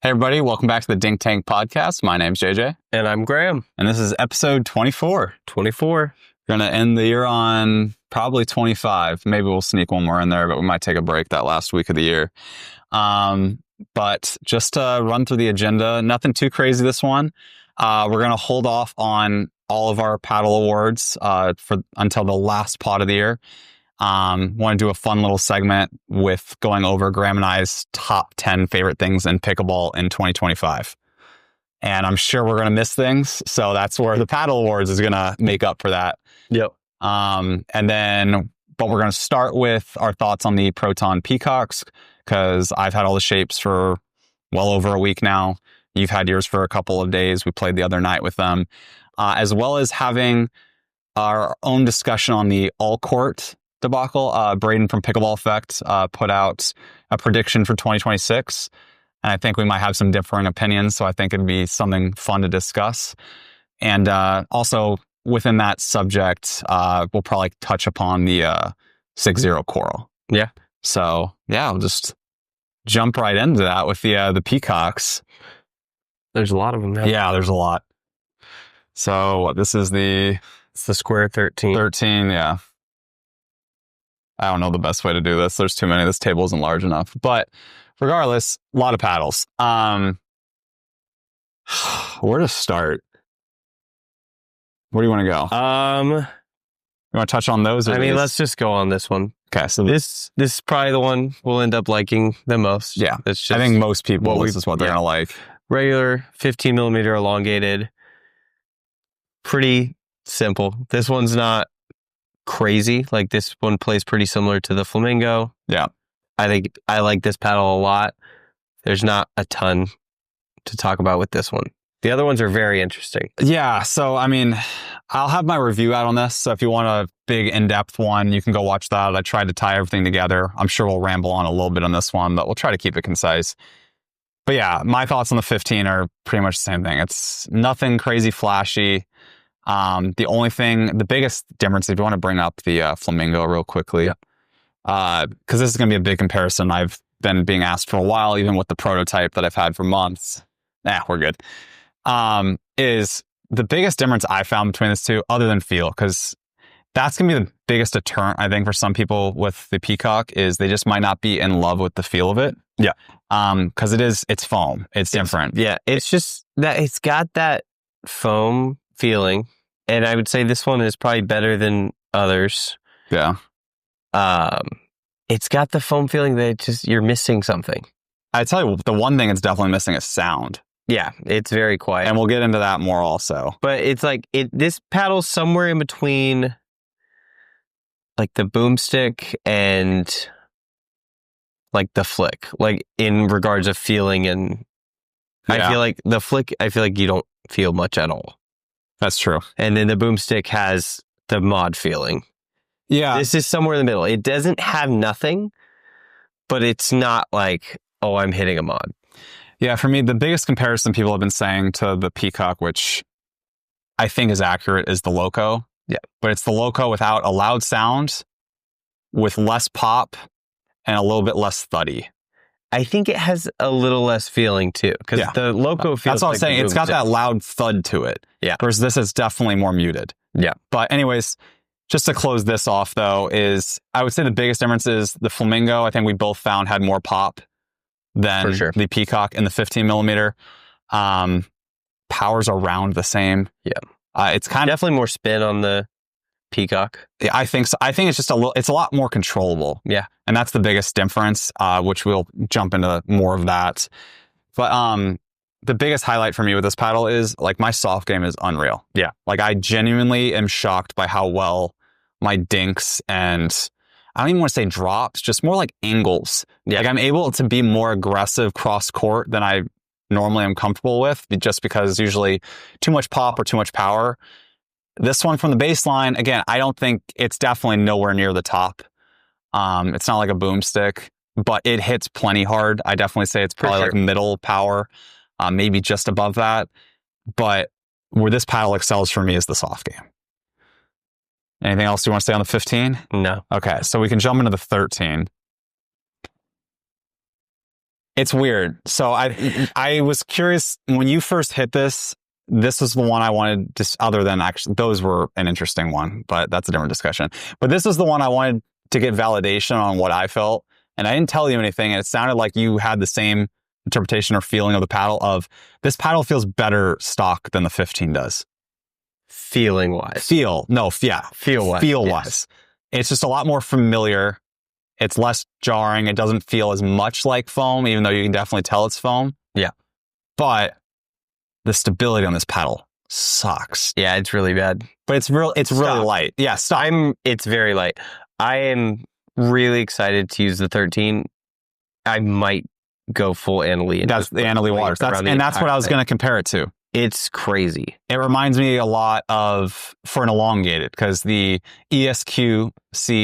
Hey everybody, welcome back to the Dink Tank Podcast. My name's JJ. And I'm Graham. And this is episode 24. 24. We're going to end the year on probably 25. Maybe we'll sneak one more in there, but we might take a break that last week of the year. But just to run through the agenda, nothing too crazy this one. We're going to hold off on all of our paddle awards until the last pod of the year. Want to do a fun little segment with going over Graham and I's top 10 favorite things in pickleball in 2025. And I'm sure we're going to miss things. So that's where the paddle awards is going to make up for that. Yep. But we're going to start with our thoughts on the Proton Peacocks, because I've had all the shapes for well over a week now. You've had yours for a couple of days. We played the other night with them, as well as having our own discussion on the all court debacle. Braden from Pickleball Effect put out a prediction for 2026, and I think we might have some differing opinions, so I think it'd be something fun to discuss. And also within that subject, we'll probably touch upon the 6-0 coral. Yeah. So yeah, I'll just jump right into that with the Peacocks. There's a lot of them now. Yeah, there's a lot. So this is It's the square 13. 13, yeah. I don't know the best way to do this. There's too many. This table isn't large enough. But regardless, a lot of paddles. Where to start? Where do you want to go? You want to touch on those? let's just go on this one. Okay, so This is probably the one we'll end up liking the most. yeah, It's just I think most people, what this is what they're yeah. going to like. regular 15 millimeter elongated. Pretty simple. This one's not crazy. Like, this one plays pretty similar to the Flamingo. Yeah. I think I like this paddle a lot. There's not a ton to talk about with this one. The other ones are very interesting. Yeah, so I mean, I'll have my review out on this. So if you want a big in-depth one, you can go watch that. I tried to tie everything together. I'm sure we'll ramble on a little bit on this one, but we'll try to keep it concise. But yeah, my thoughts on the 15 are pretty much the same thing. It's nothing crazy flashy. The biggest difference, if you want to bring up the Flamingo real quickly, because this is going to be a big comparison. I've been being asked for a while, even with the prototype that I've had for months. We're good. Is the biggest difference I found between these two, other than feel, because that's going to be the biggest deterrent, I think, for some people with the Peacock, is they just might not be in love with the feel of it. Yeah. Because it's foam. It's different. Yeah. It's just that it's got that foam feeling. And I would say this one is probably better than others. Yeah. It's got the foam feeling that you're missing something. I tell you, the one thing it's definitely missing is sound. Yeah, it's very quiet. And we'll get into that more also. But it's like, this paddle's somewhere in between like the boomstick and like the flick, like in regards of feeling. And Yeah. I feel like the flick, you don't feel much at all. That's true. And then the boomstick has the mod feeling. Yeah. This is somewhere in the middle. It doesn't have nothing, but it's not like, oh, I'm hitting a mod. Yeah, for me, the biggest comparison people have been saying to the Peacock, which I think is accurate, is the Loco. Yeah. But it's the Loco without a loud sound, with less pop, and a little bit less thuddy. I think it has a little less feeling too, because the Loco feels That's what like I'm saying. It's got that loud thud to it. Yeah. Whereas this is definitely more muted. Yeah. But anyways, just to close this off, though, is I would say the biggest difference is the Flamingo, I think we both found, had more pop than the Peacock in the 15 millimeter. Power's around the same. Yeah. It's kind of definitely more spin on the Peacock. I think so. I think it's just it's a lot more controllable. Yeah. And that's the biggest difference, which we'll jump into more of that. But the biggest highlight for me with this paddle is, like, my soft game is unreal. Yeah. Like, I genuinely am shocked by how well my dinks and, I don't even want to say drops, just more like angles. Yeah. Like, I'm able to be more aggressive cross court than I normally am comfortable with, just because usually too much pop or too much power. This one from the baseline, again, I don't think it's definitely nowhere near the top. It's not like a boomstick, but it hits plenty hard. I definitely say it's probably like middle power, maybe just above that. But where this paddle excels for me is the soft game. Anything else you want to say on the 15? No. Okay, so we can jump into the 13. It's weird. So I was curious when you first hit this. This was the one I wanted, just other than actually, those were an interesting one, but that's a different discussion. But this is the one I wanted to get validation on what I felt. And I didn't tell you anything. And it sounded like you had the same interpretation or feeling of the paddle of this paddle feels better stock than the 15 does. Feeling wise. Feel wise. Yes. It's just a lot more familiar. It's less jarring. It doesn't feel as much like foam, even though you can definitely tell it's foam. Yeah. But the stability on this paddle sucks. Yeah, it's really bad. But it's really light. Yeah, it's very light. I am really excited to use the 13. I might go full Annalee. That's the Annalee waters. That's what I was going to compare it to. It's crazy. It reminds me a lot of, for an elongated, because the ESQC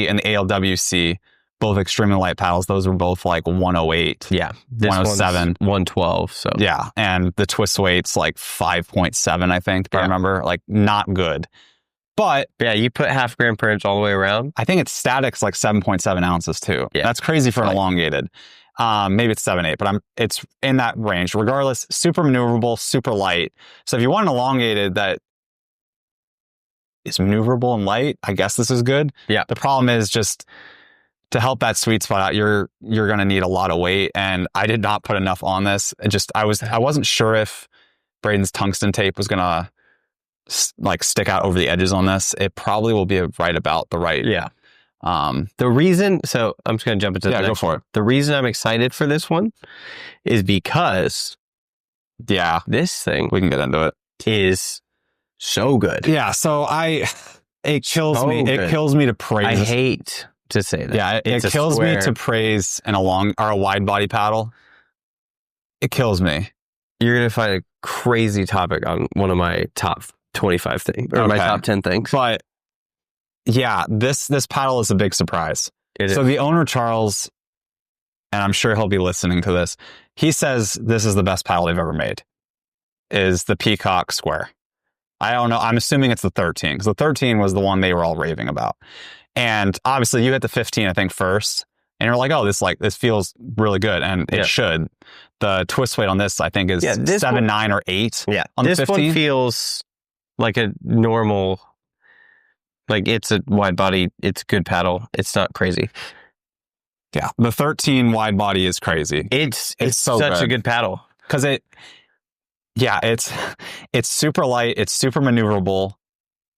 and the ALWC, both extremely light paddles, those were both like 108. Yeah. 107. 112. So yeah. And the twist weight's like 5.7, I think, if I remember. Like, not good. But yeah, you put half gram per inch all the way around. I think its static's like 7.7 ounces too. Yeah. That's crazy for an elongated. Maybe it's 7.8, but it's in that range. Regardless, super maneuverable, super light. So if you want an elongated that is maneuverable and light, I guess this is good. Yeah. The problem is just to help that sweet spot out, you're going to need a lot of weight, and I did not put enough on this. I wasn't sure if Braden's tungsten tape was going to like stick out over the edges on this. It probably will be right about the right. Yeah. The reason, so I'm just going to jump into the next go for it. The reason I'm excited for this one is because this thing, we can get into it, is so good. Yeah. So it kills me. Good. It kills me to praise. I hate to say that. Yeah. It kills me to praise a wide body paddle. It kills me. You're going to find a crazy topic on one of my top 25 things, or my top 10 things. But yeah, this paddle is a big surprise. So the owner, Charles, and I'm sure he'll be listening to this, he says this is the best paddle they've ever made, is the Peacock Square. I don't know. I'm assuming it's the 13, because the 13 was the one they were all raving about. And obviously you hit the 15, I think, first. And you're like, oh, this feels really good. And it should. The twist weight on this, I think, is 7, 9, or 8. Yeah. On this the 15. One feels like a normal, like it's a wide body. It's a good paddle. It's not crazy. Yeah. The 13 wide body is crazy. It's so such a good paddle. Because it's super light. It's super maneuverable.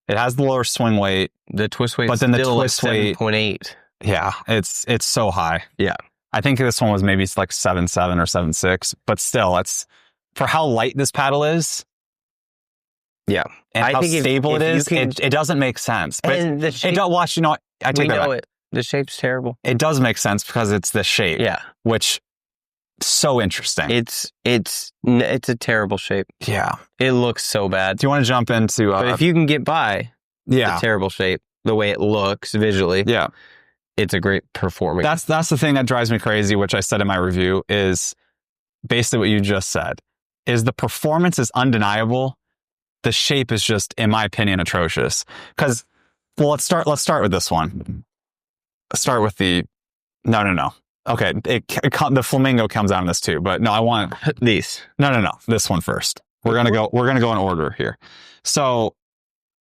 It has the lower swing weight. The twist weight, but then the twist weight 7.8. Yeah, it's so high. Yeah, I think this one was maybe like 7.7 or 7.6, but still, it's for how light this paddle is. Yeah, and how stable it is. It doesn't make sense. But the shape, I take that back. The shape's terrible. It does make sense because it's the shape. Yeah, which so interesting. It's a terrible shape. Yeah, it looks so bad. Do you want to jump into? But if you can get by, the terrible shape, the way it looks visually, it's a great performing. That's the thing that drives me crazy, which I said in my review, is basically what you just said. Is the performance is undeniable. The shape is just, in my opinion, atrocious. Because, well, let's start with this one. Let's start with the no. Okay, the flamingo comes out in this too, but no, I want these. No. This one first. We're gonna go in order here. So,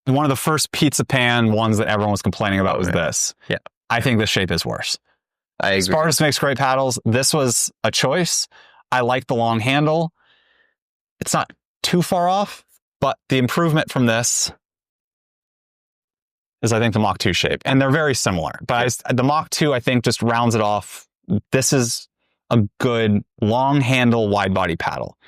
one of the first pizza pan ones that everyone was complaining about was this. Yeah, I think the shape is worse. I agree. Spartus makes great paddles. This was a choice. I like the long handle. It's not too far off, but the improvement from this is, I think, the Mach 2 shape. And they're very similar. But the Mach 2, I think, just rounds it off. This is a good long handle wide body paddle.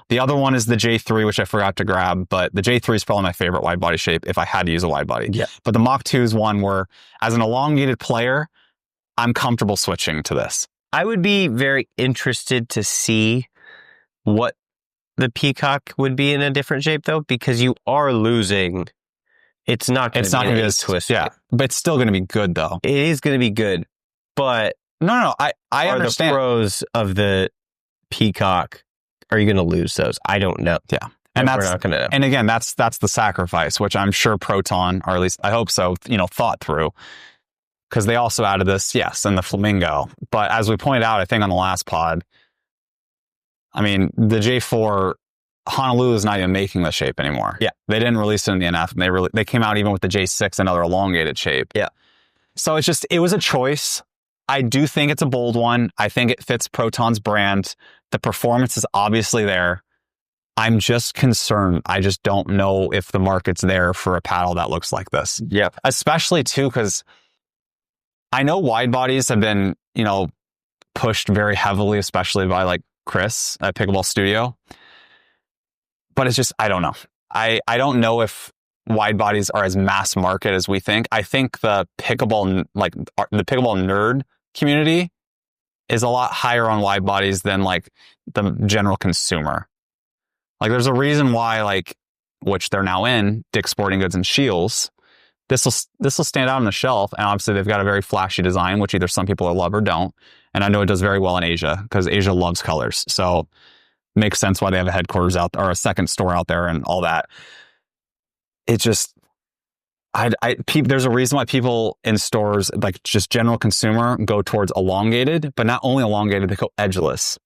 The other one is the J3, which I forgot to grab, but the J3 is probably my favorite wide body shape if I had to use a wide body. Yeah. But the Mach 2 is one where, as an elongated player, I'm comfortable switching to this. I would be very interested to see what the Peacock would be in a different shape, though, because you are losing. It's not going to be a twist. Yeah, but it's still going to be good, though. It is going to be good, but no. I understand. The pros of the Peacock, are you going to lose those? I don't know. Yeah, and we're not going to know. And again, that's the sacrifice, which I'm sure Proton, or at least I hope so, thought through, because they also added this, yes, and the flamingo. But as we pointed out, I think on the last pod, I mean, the J4, Honolulu is not even making the shape anymore. Yeah. They didn't release it in the NF. And they came out even with the J6, another elongated shape. Yeah. So it was a choice. I do think it's a bold one. I think it fits Proton's brand. The performance is obviously there. I'm just concerned. I just don't know if the market's there for a paddle that looks like this. Yeah. Especially too, because I know wide bodies have been, pushed very heavily, especially by like Chris at Pickleball Studio. But it's just, I don't know. I don't know if wide bodies are as mass market as we think. I think the pickleball nerd community is a lot higher on wide bodies than like the general consumer. Like there's a reason why, which they're now in, Dick's Sporting Goods and Shields, this will stand out on the shelf. And obviously they've got a very flashy design, which either some people love or don't. And I know it does very well in Asia because Asia loves colors. So makes sense why they have a headquarters out there or a second store out there and all that. It just, there's a reason why people in stores, like just general consumer, go towards elongated, but not only elongated, they go edgeless.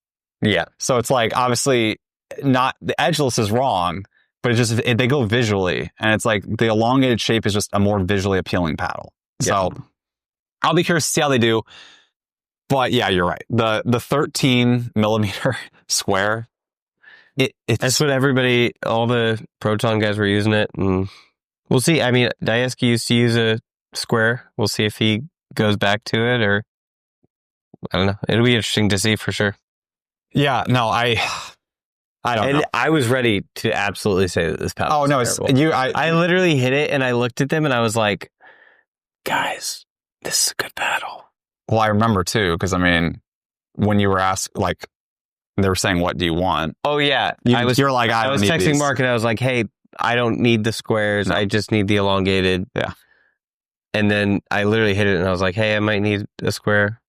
Yeah. So it's like, obviously not the edgeless is wrong, but they go visually. And it's like the elongated shape is just a more visually appealing paddle. So I'll be curious to see how they do. But yeah, you're right. The 13 millimeter square, that's what all the Proton guys were using it, and we'll see. I mean, Daisuke used to use a square. We'll see if he goes back to it, or I don't know. It'll be interesting to see for sure. Yeah, no, I don't know. I was ready to absolutely say that this paddle. Oh no, I literally hit it and I looked at them and I was like, guys, this is a good paddle. Well, I remember too, because I mean, when you were asked, they were saying, "What do you want?" Oh yeah, you're like, I was texting these. Mark and I was like, "Hey, I don't need the squares. No. I just need the elongated." Yeah. And then I literally hit it and I was like, "Hey, I might need a square."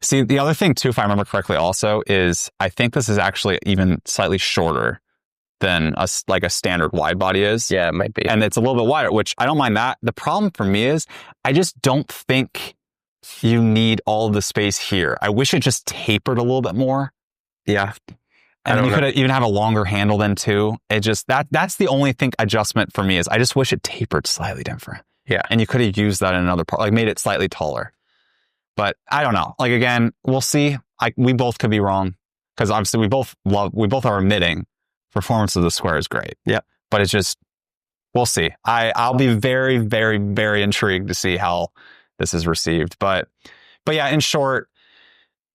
See, the other thing too, if I remember correctly, also is I think this is actually even slightly shorter than a standard wide body is. Yeah, it might be, and it's a little bit wider, which I don't mind that. The problem for me is I just don't think you need all the space here. I wish it just tapered a little bit more. Yeah. And you could even have a longer handle then too. It just, that's the only adjustment for me is I just wish it tapered slightly different. Yeah. And you could have used that in another part, made it slightly taller. But I don't know. Again, we'll see. We both could be wrong because obviously we both are admitting performance of the square is great. Yeah. But it's just, we'll see. I'll be very, very, very intrigued to see how this is received. But yeah, in short,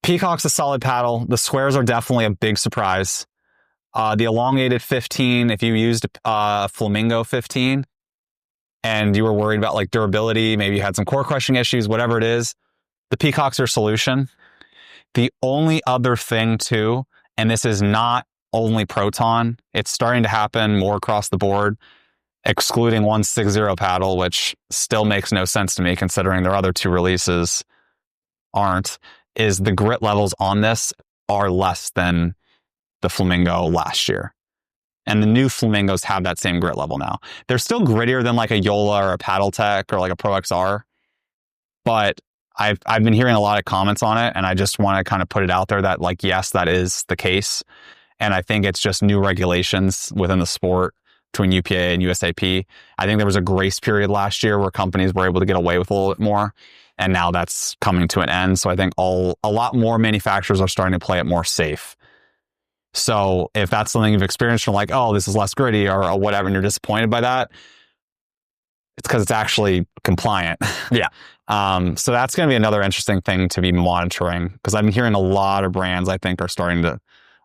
Peacock's a solid paddle. The squares are definitely a big surprise. The elongated 15, if you used a Flamingo 15 and you were worried about durability, maybe you had some core crushing issues, whatever it is, the Peacocks are a solution. The only other thing too, and this is not only Proton, it's starting to happen more across the board, excluding 160 paddle, which still makes no sense to me considering their other two releases aren't, is the grit levels on this are less than the Flamingo last year. And the new Flamingos have that same grit level now. They're still grittier than a Yola or a Paddle Tech or a Pro XR. But I've been hearing a lot of comments on it, and I just want to kind of put it out there that yes, that is the case. And I think it's just new regulations within the sport between UPA and USAP. I think there was a grace period last year where companies were able to get away with a little bit more. And now that's coming to an end. So I think a lot more manufacturers are starting to play it more safe. So if that's something you've experienced, you're like, oh, this is less gritty or whatever, and you're disappointed by that, it's because it's actually compliant. Yeah. So that's going to be another interesting thing to be monitoring, because I've been hearing a lot of brands I think are starting to,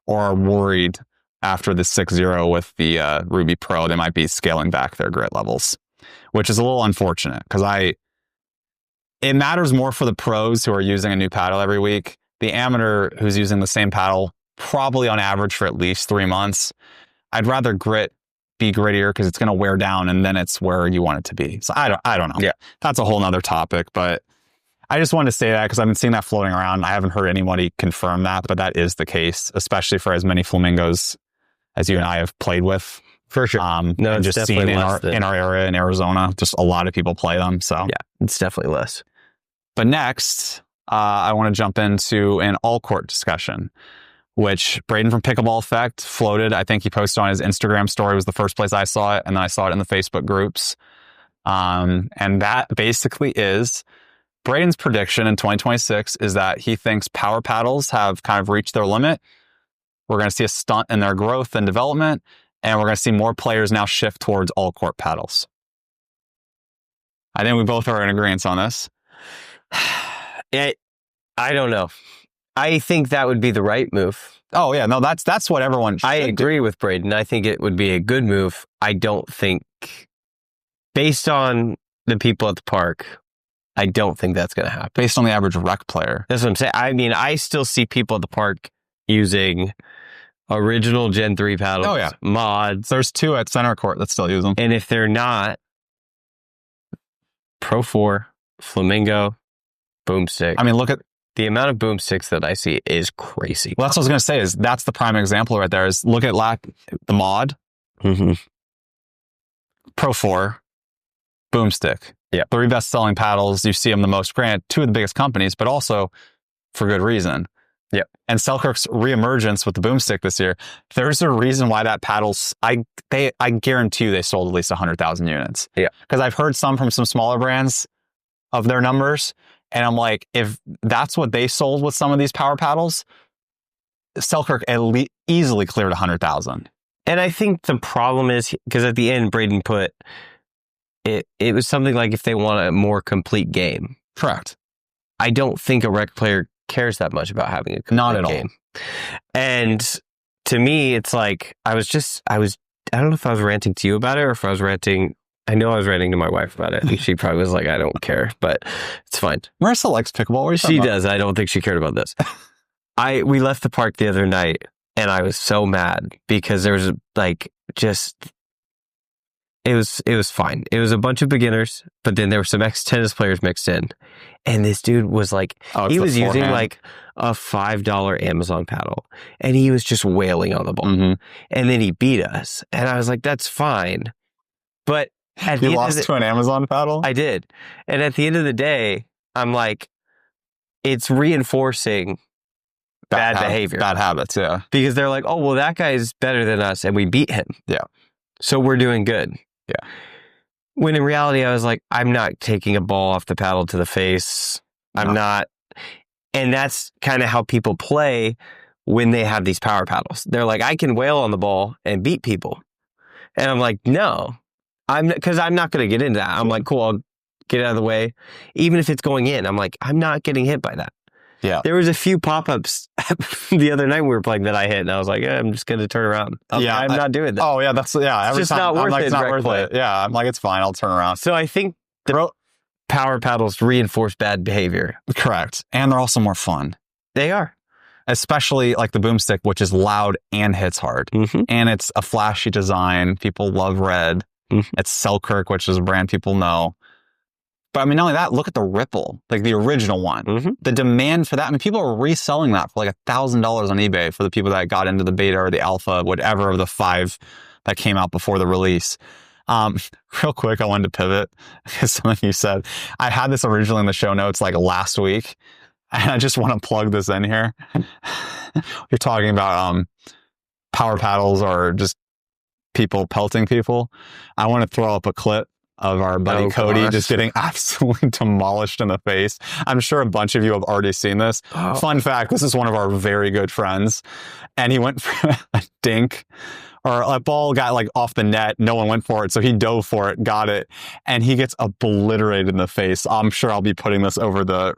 or are worried after the 6.0 with the Ruby Pro, they might be scaling back their grit levels, which is a little unfortunate because it matters more for the pros who are using a new paddle every week. The amateur who's using the same paddle, probably on average for at least 3 months, I'd rather grit be grittier because it's going to wear down and then it's where you want it to be. So I don't know. Yeah. That's a whole nother topic, but I just wanted to say that because I've been seeing that floating around. I haven't heard anybody confirm that, but that is the case, especially for as many Flamingos as you and I have played with. For sure. No, and just seeing in our area in Arizona, just a lot of people play them. So yeah, it's definitely less. But next, I want to jump into an all-court discussion, which Braden from Pickleball Effect floated. I think he posted on his Instagram story, was the first place I saw it. And then I saw it in the Facebook groups. And that basically is Braden's prediction in 2026 is that he thinks power paddles have kind of reached their limit. We're going to see a stunt in their growth and development, and we're going to see more players now shift towards all court paddles. I think we both are in agreement on this. I don't know. I think that would be the right move. Oh yeah, no, that's what everyone should I agree with Braden. I think it would be a good move. I don't think, based on the people at the park, I don't think that's going to happen. Based on the average rec player. That's what I'm saying. I mean, I still see people at the park using original Gen 3 paddles, oh, yeah. mods. There's 2 at center court that still use them. And if they're not, Pro 4, Flamingo, Boomstick. I mean, look at the amount of boomsticks that I see is crazy. Well, that's what I was going to say. Is that's the prime example right there. Is look at the mod, Pro 4, Boomstick. Yeah, 3 best-selling paddles. You see them the most. Granted, 2 of the biggest companies, but also for good reason. Yeah. And Selkirk's reemergence with the Boomstick this year, there's a reason why that paddles, I guarantee you they sold at least 100,000 units. Yeah. Because I've heard some from some smaller brands of their numbers, and I'm like, if that's what they sold with some of these power paddles, Selkirk easily cleared 100,000. And I think the problem is, because at the end, Braden put, it was something like if they want a more complete game. Correct. I don't think a rec player cares that much about having a complete Not at game. All. And to me, it's like, I don't know if I was ranting to you about it or if I was ranting, I know I was ranting to my wife about it. And she probably was like, I don't care, but it's fine. Marissa likes pickleball. What are you She does. I don't think she cared about this. We left the park the other night and I was so mad because there was it was fine. It was a bunch of beginners, but then there were some ex-tennis players mixed in. And this dude was like, he was using like a $5 Amazon paddle and he was just wailing on the ball. Mm-hmm. And then he beat us. And I was like, that's fine. But you lost to an Amazon paddle? I did. And at the end of the day, I'm like, it's reinforcing bad behavior. Bad habits, yeah. Because they're like, oh, well, that guy is better than us and we beat him. Yeah. So we're doing good. Yeah. When in reality, I was like, I'm not taking a ball off the paddle to the face. I'm not. And that's kind of how people play when they have these power paddles. They're like, I can wail on the ball and beat people. And I'm like, no, because I'm not going to get into that. I'm like, cool, I'll get out of the way. Even if it's going in, I'm like, I'm not getting hit by that. Yeah. There was a few pop-ups the other night we were playing that I hit, and I was like, I'm just going to turn around. I'm not doing that. Oh, yeah, Every just time, not worth it. It's not worth it. Yeah, I'm like, it's fine. I'll turn around. So I think the power paddles reinforce bad behavior. Correct. And they're also more fun. They are. Especially like the Boomstick, which is loud and hits hard. Mm-hmm. And it's a flashy design. People love red. Mm-hmm. It's Selkirk, which is a brand people know. But I mean, not only that, look at the Ripple, like the original one. Mm-hmm. The demand for that, I mean, people are reselling that for like $1,000 on eBay for the people that got into the beta or the alpha, whatever of the 5 that came out before the release. Real quick, I wanted to pivot because something you said. I had this originally in the show notes like last week, and I just want to plug this in here. You're talking about power paddles or just people pelting people. I want to throw up a clip of our buddy Cody just getting absolutely demolished in the face. I'm sure a bunch of you have already seen this. Oh. Fun fact, this is one of our very good friends. And he went for a dink, or a ball got like off the net. No one went for it. So he dove for it, got it. And he gets obliterated in the face. I'm sure I'll be putting this over the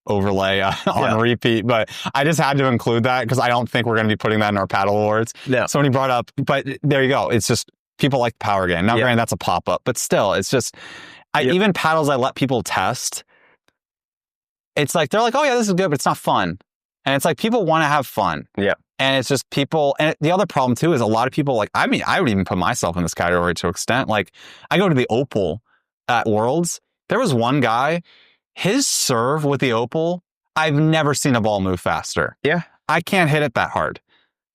overlay on repeat, but I just had to include that because I don't think we're going to be putting that in our paddle awards. No. Somebody brought up, but there you go. It's just, people like the power game. Now, granted, that's a pop-up, but still, it's just, even paddles I let people test, it's like, they're like, oh yeah, this is good, but it's not fun. And it's like, people want to have fun. Yeah. And it's just people, and the other problem too is a lot of people, like, I mean, I would even put myself in this category to an extent. Like, I go to the Opal at Worlds. There was one guy, his serve with the Opal, I've never seen a ball move faster. Yeah. I can't hit it that hard.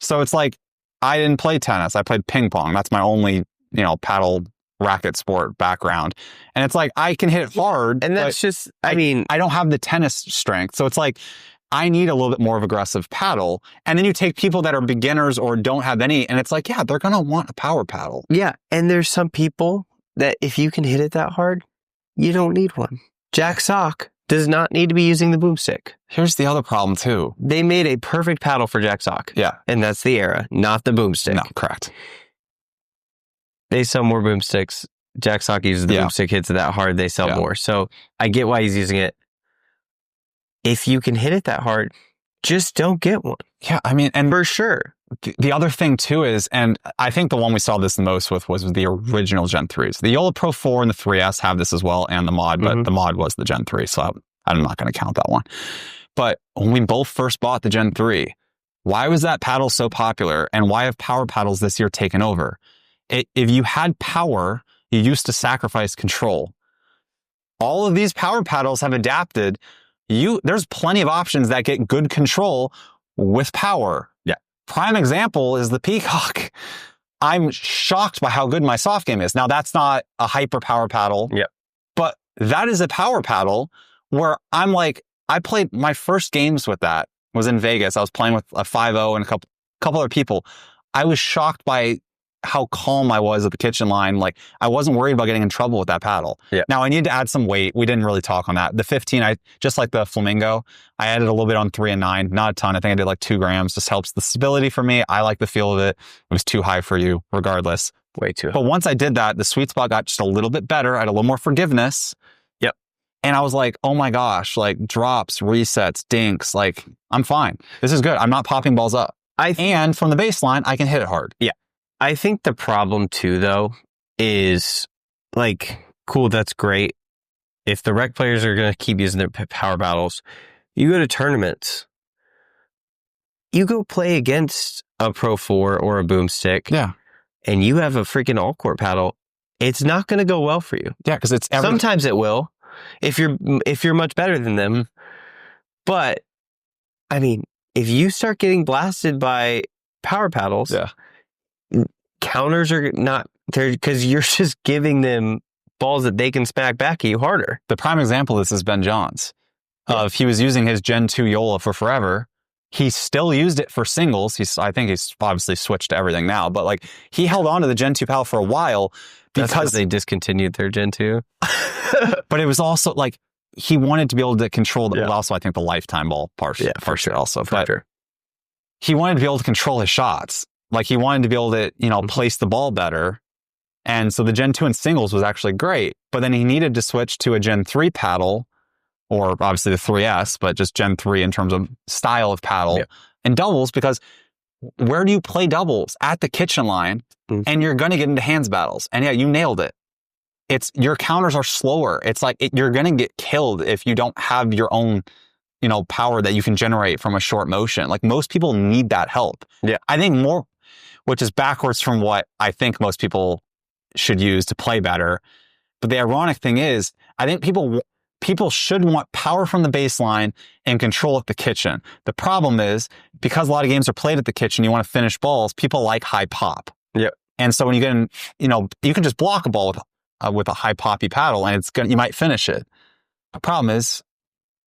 So it's like, I didn't play tennis. I played ping pong. That's my only, paddle racket sport background. And it's like, I can hit it hard. And that's just, I mean, I don't have the tennis strength. So it's like, I need a little bit more of aggressive paddle. And then you take people that are beginners or don't have any, and it's like, yeah, they're going to want a power paddle. Yeah. And there's some people that if you can hit it that hard, you don't need one. Jack Sock does not need to be using the boomstick. Here's the other problem too. They made a perfect paddle for Jack Sock. Yeah. And that's the era, not the boomstick. No, correct. They sell more boomsticks. Jack Sock uses the boomstick, hits it that hard, they sell more. So I get why he's using it. If you can hit it that hard, just don't get one. Yeah, I mean, and for sure. The other thing too is, and I think the one we saw this the most with was the original Gen 3s. The YOLO Pro 4 and the 3S have this as well, and the mod, but the mod was the Gen 3, so I'm not going to count that one. But when we both first bought the Gen 3, why was that paddle so popular, and why have power paddles this year taken over? If you had power, you used to sacrifice control. All of these power paddles have adapted. There's plenty of options that get good control with power. Yeah. Prime example is the Peacock. I'm shocked by how good my soft game is. Now, that's not a hyper power paddle. Yeah. But that is a power paddle where I'm like, I played my first games with that was in Vegas. I was playing with a 5-0 and a couple other people. I was shocked by how calm I was at the kitchen line. Like, I wasn't worried about getting in trouble with that paddle. Yeah. Now, I need to add some weight. We didn't really talk on that. The 15, just like the Flamingo, I added a little bit on 3 and 9. Not a ton. I think I did like 2 grams. Just helps the stability for me. I like the feel of it. It was too high for you, regardless. Way too high. But once I did that, the sweet spot got just a little bit better. I had a little more forgiveness. Yep. And I was like, oh my gosh, like drops, resets, dinks. Like, I'm fine. This is good. I'm not popping balls up. And from the baseline, I can hit it hard. Yeah. I think the problem too, though, is like, cool, that's great. If the rec players are going to keep using their power battles, you go to tournaments, you go play against a Pro 4 or a boomstick. Yeah. And you have a freaking all-court paddle. It's not going to go well for you. Yeah, because it's sometimes it will, if you're much better than them. But I mean, if you start getting blasted by power paddles, counters are not there because you're just giving them balls that they can smack back at you harder. The prime example of this is Ben Johns. If he was using his Gen 2 YOLO for forever, he still used it for singles. I think he's obviously switched to everything now, but like he held on to the Gen 2 paddle for a while because they discontinued their Gen 2. But it was also like he wanted to be able to control the, also I think the lifetime ball part. Yeah, for sure. Also, but he wanted to be able to control his shots. Like he wanted to be able to, place the ball better. And so the Gen 2 in singles was actually great, but then he needed to switch to a Gen 3 paddle, or obviously the 3S, but just Gen 3 in terms of style of paddle and doubles, because where do you play doubles? At the kitchen line, and you're going to get into hands battles. And yeah, you nailed it. Your counters are slower. It's like you're going to get killed if you don't have your own power that you can generate from a short motion. Like most people need that help. Yeah. I think more, which is backwards from what I think most people should use to play better. But the ironic thing is, I think people should want power from the baseline and control at the kitchen. The problem is, because a lot of games are played at the kitchen, you want to finish balls, people like high pop. Yeah. And so when you get in, you can just block a ball with a high poppy paddle and you might finish it. The problem is,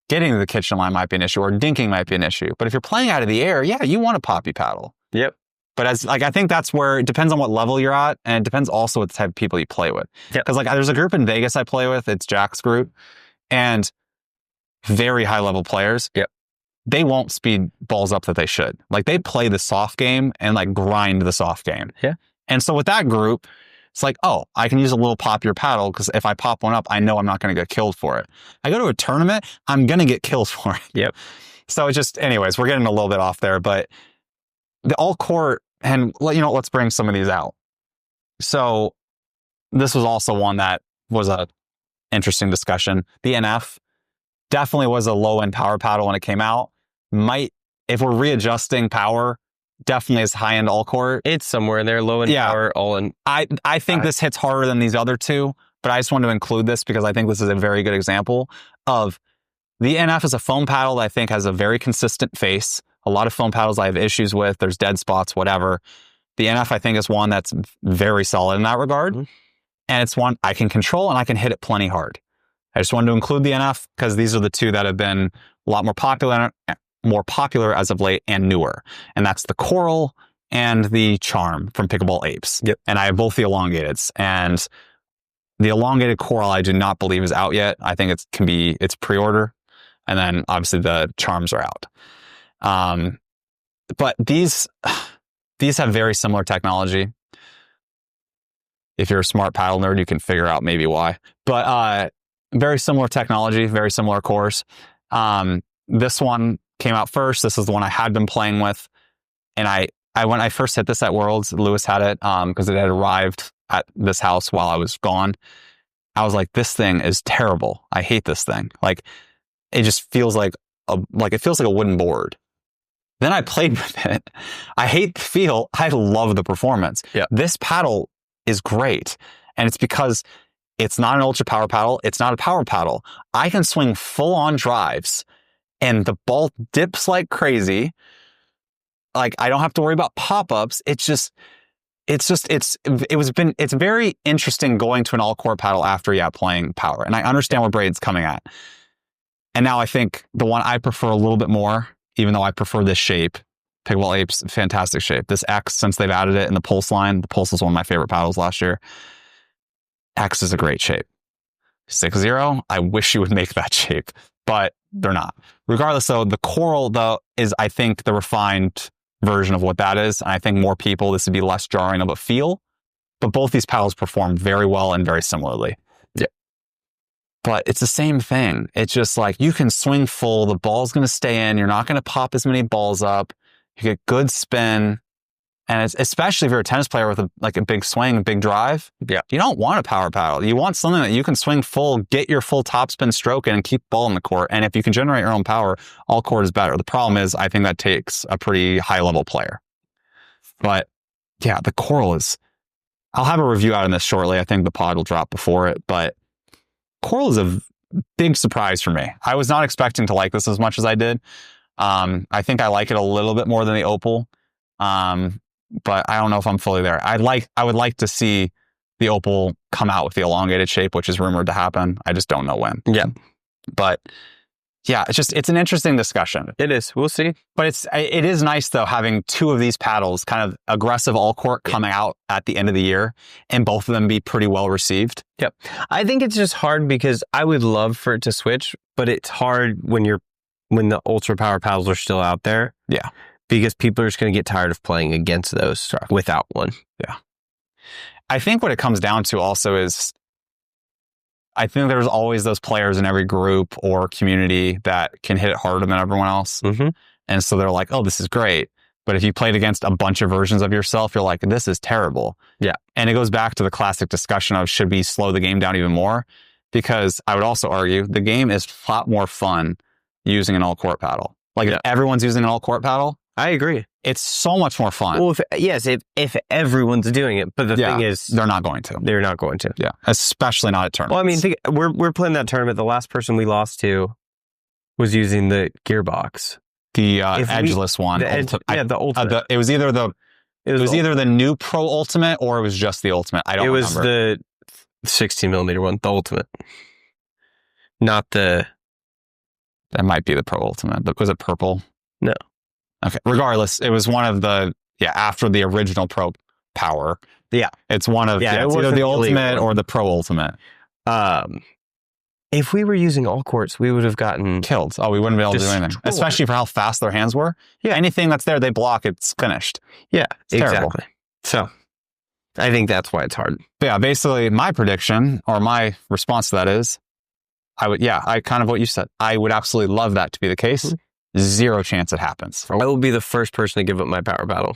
getting to the kitchen line might be an issue, or dinking might be an issue. But if you're playing out of the air, yeah, you want a poppy paddle. Yep. But I think that's where it depends on what level you're at, and it depends also what the type of people you play with. Because there's a group in Vegas I play with, it's Jack's group, and very high level players. Yep. They won't speed balls up that they should. Like they play the soft game and like grind the soft game. Yeah. And so with that group, it's like, oh, I can use a little poppier paddle because if I pop one up, I know I'm not going to get killed for it. I go to a tournament, I'm going to get killed for it. Yep. So it's just, anyways, we're getting a little bit off there, but the all court, and let's bring some of these out. So this was also one that was a interesting discussion. The NF definitely was a low end power paddle when it came out. If we're readjusting power, definitely is high end all court. It's somewhere in there, low end power, all in. I think this hits harder than these other two, but I just wanted to include this because I think this is a very good example of the NF is a foam paddle that I think has a very consistent face. A lot of foam paddles I have issues with. There's dead spots, whatever. The NF I think is one that's very solid in that regard. Mm-hmm. And it's one I can control and I can hit it plenty hard. I just wanted to include the NF because these are the two that have been a lot more popular more popular as of late and newer. And that's the Coral and the Charm from Pickleball Apes. Yep. And I have both the elongateds. And the elongated Coral I do not believe is out yet. I think it's pre-order. And then obviously the Charms are out. But these have very similar technology. If you're a smart paddle nerd, you can figure out maybe why. But very similar technology, very similar cores. This one came out first. This is the one I had been playing with. And I when I first hit this at Worlds, Lewis had it because it had arrived at this house while I was gone. I was like, this thing is terrible. I hate this thing. Like, it just feels like a wooden board. Then I played with it. I hate the feel. I love the performance. Yeah. This paddle is great. And it's because it's not an ultra power paddle. It's not a power paddle. I can swing full on drives and the ball dips like crazy. Like, I don't have to worry about pop-ups. It's very interesting going to an all-court paddle after, playing power. And I understand where Braden's coming at. And now I think the one I prefer a little bit more, even though I prefer this shape, Pickleball Apes, fantastic shape. This X, since they've added it in the Pulse line, the Pulse was one of my favorite paddles last year. X is a great shape. 6-0, I wish you would make that shape, but they're not. Regardless, though, the Coral, though, is, I think, the refined version of what that is. And I think more people, this would be less jarring of a feel. But both these paddles perform very well and very similarly. Yeah. But it's the same thing. It's just like, you can swing full, the ball's going to stay in, you're not going to pop as many balls up, you get good spin. And it's, especially if you're a tennis player with a big swing, a big drive, you don't want a power paddle. You want something that you can swing full, get your full topspin stroke in, and keep the ball in the court. And if you can generate your own power, all court is better. The problem is, I think that takes a pretty high level player. But yeah, the Coral is, I'll have a review out on this shortly. I think the pod will drop before it, but Coral is a big surprise for me. I was not expecting to like this as much as I did. I think I like it a little bit more than the Opal. But I don't know if I'm fully there. I would like to see the Opal come out with the elongated shape, which is rumored to happen. I just don't know when. Yeah. But yeah, it's an interesting discussion. It is. We'll see. But it is nice, though, having two of these paddles, kind of aggressive all court, coming out at the end of the year, and both of them be pretty well received. Yep. I think it's just hard because I would love for it to switch, but it's hard when the ultra power paddles are still out there. Yeah. Because people are just going to get tired of playing against those without one. Yeah. I think what it comes down to also is, I think there's always those players in every group or community that can hit it harder than everyone else. Mm-hmm. And so they're like, oh, this is great. But if you played against a bunch of versions of yourself, you're like, this is terrible. Yeah. And it goes back to the classic discussion of, should we slow the game down even more? Because I would also argue the game is a lot more fun using an all-court paddle. Like, if everyone's using an all-court paddle, I agree. it's so much more fun. Well, if everyone's doing it, but the thing is, they're not going to. They're not going to. Yeah, especially not at tournaments. Well, I mean, we're playing that tournament. The last person we lost to was using the gearbox, the edgeless one. The ultimate. It was either the new Pro Ultimate or it was just the Ultimate. I don't remember. It was the 16 millimeter one, the Ultimate, not the. That might be the Pro Ultimate. Was it purple? No. Okay. Regardless, it was one of the, after the original Pro Power. Yeah. It's one of, it's either the Ultimate or the Pro Ultimate. If we were using all courts, we would have gotten killed. Oh, we wouldn't be able to do anything. Especially for how fast their hands were. Yeah. Anything that's there, they block, it's finished. Yeah, exactly. Terrible. So I think that's why it's hard. But yeah, basically my prediction or my response to that is, I kind of what you said. I would absolutely love that to be the case. Mm-hmm. Zero chance it happens. I will be the first person to give up my power paddle.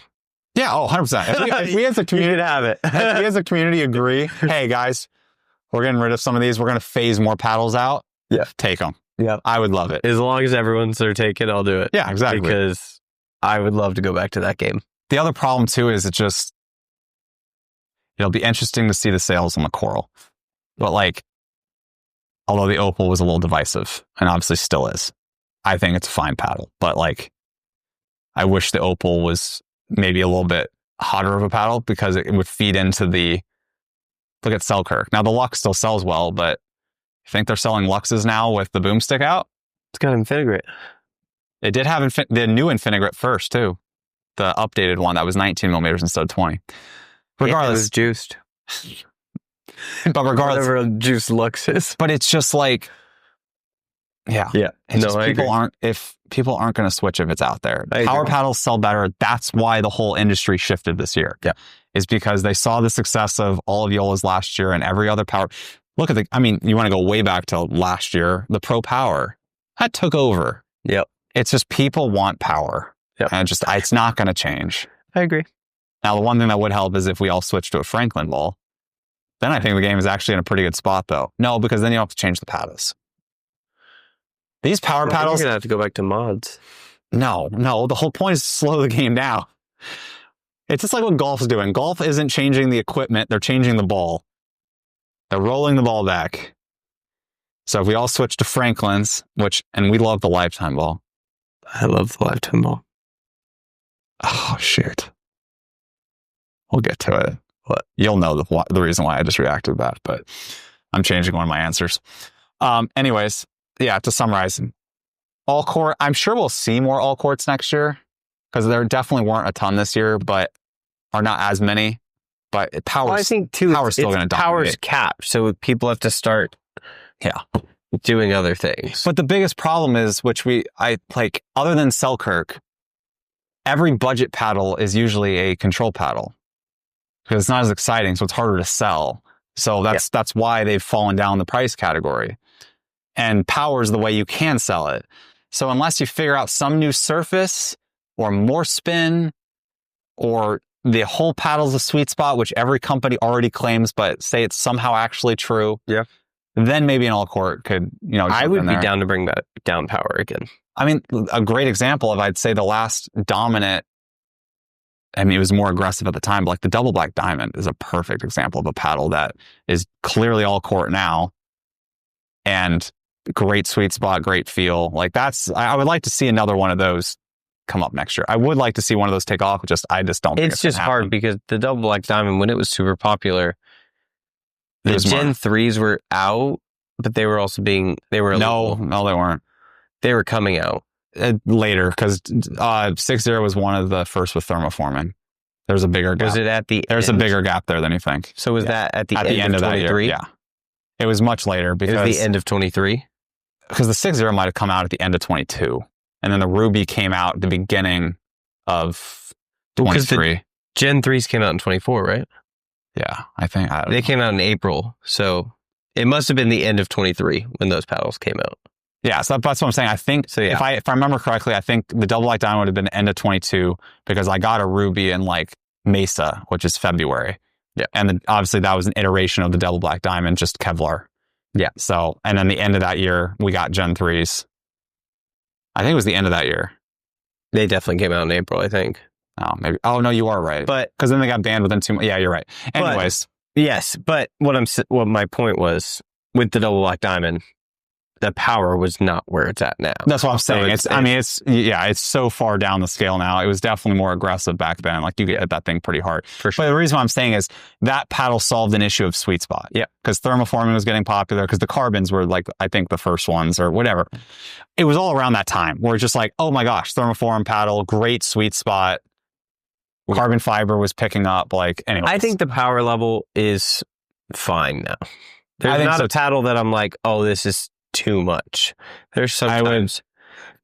Yeah, 100%. If we as a community have it. If we as a community agree, hey guys, we're getting rid of some of these. We're going to phase more paddles out. Yeah, take them. Yeah, I would love it. As long as everyone's there taking, I'll do it. Yeah, exactly. Because I would love to go back to that game. The other problem too is it'll be interesting to see the sales on the Coral, but although the Opal was a little divisive, and obviously still is, I think it's a fine paddle. But I wish the Opal was maybe a little bit hotter of a paddle because it would feed into look at Selkirk. Now the Lux still sells well, but you think they're selling Luxes now with the boomstick out? It's got to integrate. It did have the new Infinigrit first, too. The updated one that was 19 millimeters instead of 20. Regardless. It was juiced. But regardless. Whatever juice lux is. But it's just like, yeah. It's just people aren't going to switch if it's out there. Power paddles sell better. That's why the whole industry shifted this year. Yeah. Is because they saw the success of all of Yola's last year and every other power. Look at you want to go way back to last year, the Pro Power. That took over. Yep. It's just people want power. Yep. And it's not going to change. I agree. Now, the one thing that would help is if we all switch to a Franklin ball. Then I think the game is actually in a pretty good spot, though. No, because then you don't have to change the paddles. These power paddles... You're going to have to go back to mods. No. The whole point is to slow the game down. It's just like what golf is doing. Golf isn't changing the equipment. They're changing the ball. They're rolling the ball back. So if we all switch to Franklin's, and we love the Lifetime ball. I love the Lifetime ball. Oh, shoot. We'll get to it. What? You'll know the reason why I just reacted to that, but I'm changing one of my answers. Anyways, yeah, to summarize, all court, I'm sure we'll see more all courts next year because there definitely weren't a ton this year, but are not as many. But power's, I think too, power's still going to dominate. Power's capped, so people have to start doing other things. But the biggest problem is, other than Selkirk, every budget paddle is usually a control paddle. Because it's not as exciting, so it's harder to sell. So that's why they've fallen down the price category. And power is the way you can sell it. So unless you figure out some new surface or more spin or the whole paddle's a sweet spot, which every company already claims, but say it's somehow actually true. Yeah. Then maybe an all court could, I would be down to bring that down power again. I mean, a great example of, I'd say the last dominant, it was more aggressive at the time, but like the Double Black Diamond is a perfect example of a paddle that is clearly all court now and great sweet spot, great feel. Like I would like to see another one of those come up next year. I would like to see one of those take off. I just don't think it's just hard because the Double Black Diamond, when it was super popular, the Gen 3s were out, but they were also no, they weren't. They were coming out. Later, because 6.0 was one of the first with thermoforming. There's a bigger gap. Was it at the There's end? A bigger gap there than you think. So was that at the end of that 23? year? Yeah. It was much later because... It was the end of 23? Because the 6.0 might have come out at the end of 22. And then the Ruby came out at the beginning of 23. Gen 3s came out in 24, right? Yeah, I think. They came out in April. So it must have been the end of 23 when those paddles came out. Yeah, so that's what I'm saying. I think if I remember correctly, I think the Double Black Diamond would have been end of 22 because I got a Ruby in like Mesa, which is February. Yeah. And then obviously that was an iteration of the Double Black Diamond, just Kevlar. Yeah. So, and then the end of that year, we got Gen 3s. I think it was the end of that year. They definitely came out in April, I think. Oh, maybe. Oh, no, you are right. But because then they got banned within 2 months. Yeah, you're right. Anyways. Yes, but what my point was with the Double Black Diamond, the power was not where it's at now. That's what I'm saying. It's so far down the scale now. It was definitely more aggressive back then. Like you get at that thing pretty hard. For sure. But the reason why I'm saying is that paddle solved an issue of sweet spot. Yeah. Because thermoforming was getting popular because the carbons were like, I think the first ones or whatever. It was all around that time where it's just like, oh my gosh, thermoform paddle, great sweet spot. Carbon fiber was picking up. Like, anyway. I think the power level is fine now. There's not a paddle that I'm like, oh, this is too much. There's sometimes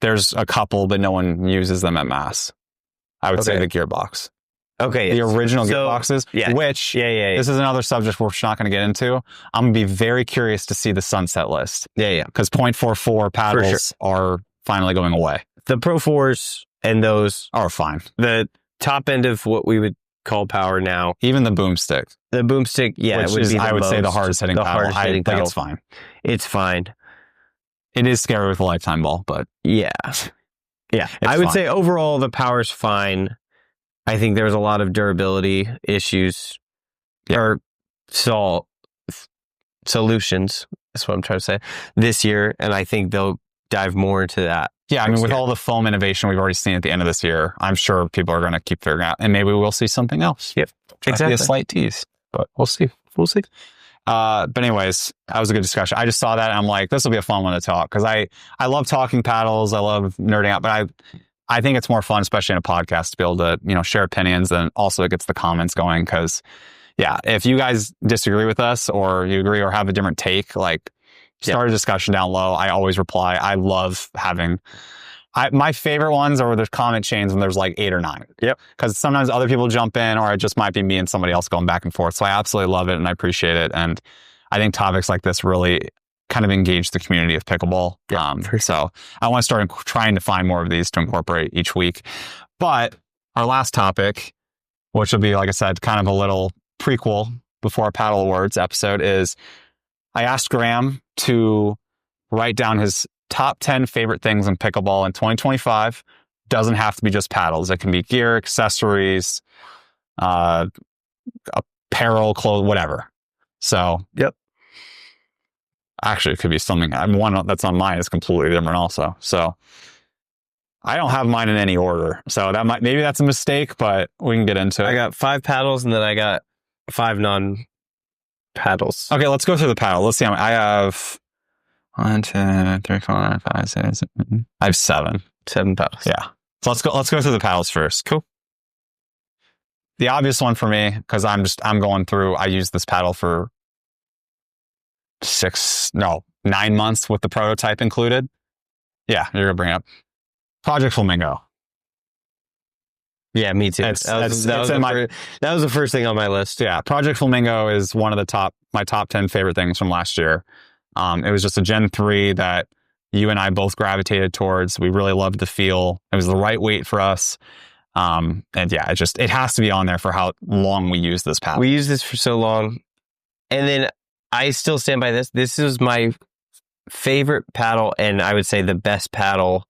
there's a couple, but no one uses them at mass. I would say the gearbox. Okay. The original gearboxes, which this is another subject we're not going to get into. I'm going to be very curious to see the sunset list. Yeah. Because 0.44 paddles are finally going away. The Pro 4s and those are fine. The top end of what we would call power now. Even the boomstick. The boomstick, which is, I would say, the hardest hitting paddle. I think it's fine. It's fine. It is scary with a Lifetime ball, but yeah. I would say overall the power's fine. I think there's a lot of durability issues or solutions. That's what I'm trying to say this year, and I think they'll dive more into that. Yeah, I mean, with all the foam innovation we've already seen at the end of this year, I'm sure people are going to keep figuring out, and maybe we'll see something else. Yep, exactly. A slight tease, but we'll see. But anyways, that was a good discussion. I just saw that and I'm like, this will be a fun one to talk because I love talking paddles. I love nerding out, but I think it's more fun, especially in a podcast, to be able to, share opinions, and also it gets the comments going. Because yeah, if you guys disagree with us or you agree or have a different take, like start a discussion down low. I always reply. I love having my favorite ones are where there's comment chains and there's like 8 or 9. Yep. Because sometimes other people jump in, or it just might be me and somebody else going back and forth. So I absolutely love it and I appreciate it. And I think topics like this really kind of engage the community of pickleball. So I want to start trying to find more of these to incorporate each week. But our last topic, which will be, like I said, kind of a little prequel before our Paddle Awards episode, is I asked Graham to write down his top 10 favorite things in pickleball in 2025. Doesn't have to be just paddles. It can be gear, accessories, apparel, clothes, whatever. So, yep. Actually, it could be something. One that's on mine is completely different also. So I don't have mine in any order. So maybe that's a mistake, but we can get into it. I got 5 paddles and then I got 5 non-paddles. Okay, let's go through the paddle. Let's see how many. I have 1, 2, 3, 4, 5, 6, 7. I have 7. 7 paddles. Yeah. So let's go through the paddles first. Cool. The obvious one for me, because I'm going through, I used this paddle for 9 months with the prototype included. Yeah, you're gonna bring it up Project Flamingo. Yeah, me too. That was the first thing on my list. Yeah, Project Flamingo is one of my top 10 favorite things from last year. It was just a Gen 3 that you and I both gravitated towards. We really loved the feel. It was the right weight for us. And yeah, it has to be on there for how long we use this paddle. We used this for so long. And then I still stand by this. This is my favorite paddle, and I would say the best paddle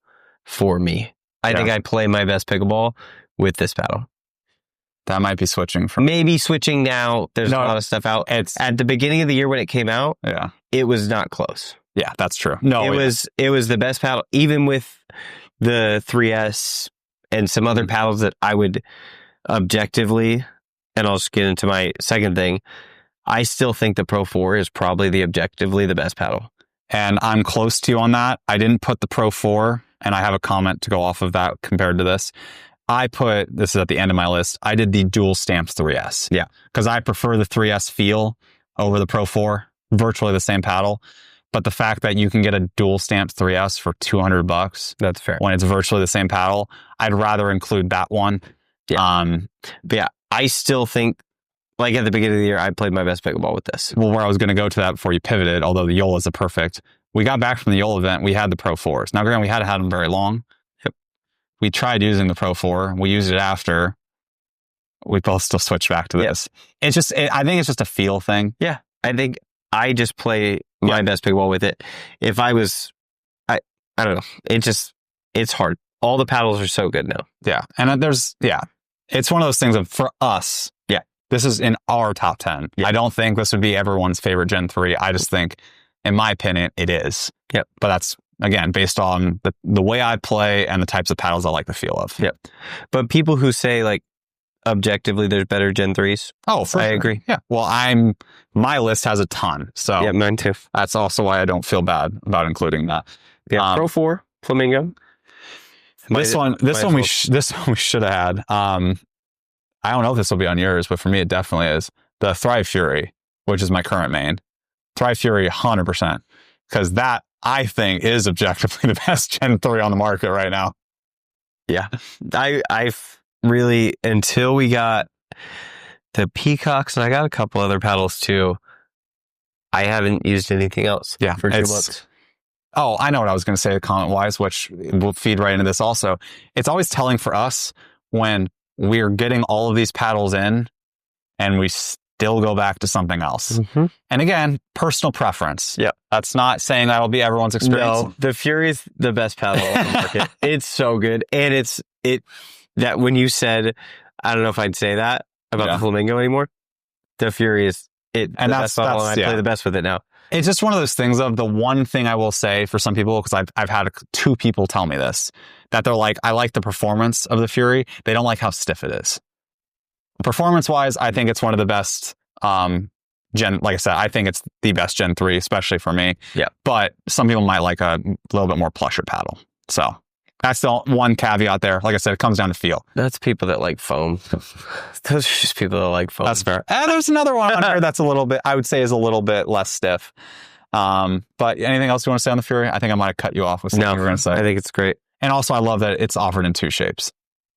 for me. I think I play my best pickleball with this paddle. That might be switching from... Maybe switching now. There's a lot of stuff out. At the beginning of the year when it came out, it was not close. Yeah, that's true. No, it was the best paddle, even with the 3S and some other paddles that I would objectively, and I'll just get into my second thing, I still think the Pro 4 is probably objectively the best paddle. And I'm close to you on that. I didn't put the Pro 4, and I have a comment to go off of that compared to this. This is at the end of my list, I did the dual stamps 3S. Yeah. Because I prefer the 3S feel over the Pro 4, virtually the same paddle. But the fact that you can get a dual stamps 3S for $200, that's fair. When it's virtually the same paddle, I'd rather include that one. Yeah. But yeah, I still think, like at the beginning of the year, I played my best pickleball with this. Well, where I was going to go to that before you pivoted, although the Yola is a perfect. We got back from the Yola event, we had the Pro 4s. Now, granted, we hadn't had them very long. Yep. We tried using the Pro 4. We used it after. We both still switched back to this. It's just, I think it's just a feel thing. Yeah. I think I just play my best pickleball with it. If I was, I don't know. It's hard. All the paddles are so good now. Yeah. And it's one of those things of, for us, this is in our top 10. Yeah. I don't think this would be everyone's favorite Gen 3. I just think, in my opinion, it is. Yep. But that's, again, based on the way I play and the types of paddles I like the feel of. Yep. But people who say, like, objectively, there's better Gen 3s. Oh, for sure. I agree. Yeah. Well, my list has a ton. So yeah, mine too. That's also why I don't feel bad about including that. Yeah. Pro 4, Flamingo. This one we should have had. I don't know if this will be on yours, but for me, it definitely is. The Thrive Fury, which is my current main. Thrive Fury, 100%. Because that, I think, is objectively the best Gen 3 on the market right now. Yeah. I really, until we got the Peacocks, and I got a couple other paddles too, I haven't used anything else for 2 months. Oh, I know what I was going to say comment-wise, which will feed right into this also. It's always telling for us when we're getting all of these paddles in and we still go back to something else. Mm-hmm. And again, personal preference. Yeah. That's not saying that'll be everyone's experience. No, the Fury is the best paddle on the market. It's so good. And that when you said, I don't know if I'd say that about the Flamingo anymore, the Fury is the best paddle, and I play the best with it now. It's just one of those things of the one thing I will say for some people, because I've had 2 people tell me this, that they're like, I like the performance of the Fury. They don't like how stiff it is. Performance-wise, I think it's one of the best Like I said, I think it's the best Gen 3, especially for me. Yeah. But some people might like a little bit more plusher paddle. So that's the one caveat there. Like I said, it comes down to feel. That's people that like foam. Those are just people that like foam. That's fair. And there's another one on here that's a little bit, I would say, is a little bit less stiff. But anything else you want to say on the Fury? I think I might have cut you off with something you were going to say. I think it's great. And also, I love that it's offered in 2 shapes.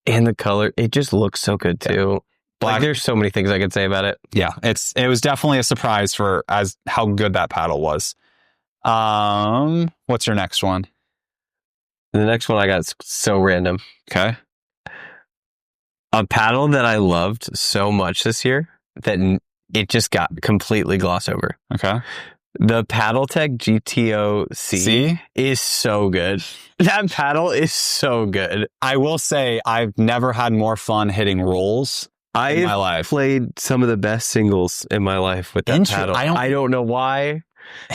And the color, it just looks so good too. Black. Like, there's so many things I could say about it. Yeah, it was definitely a surprise for as how good that paddle was. What's your next one? The next one I got is so random. Okay. A paddle that I loved so much this year that it just got completely glossed over. Okay. The Paddletech GTO-C is so good. That paddle is so good. I will say I've never had more fun hitting rolls in my life. I've played some of the best singles in my life with that paddle. I don't know why.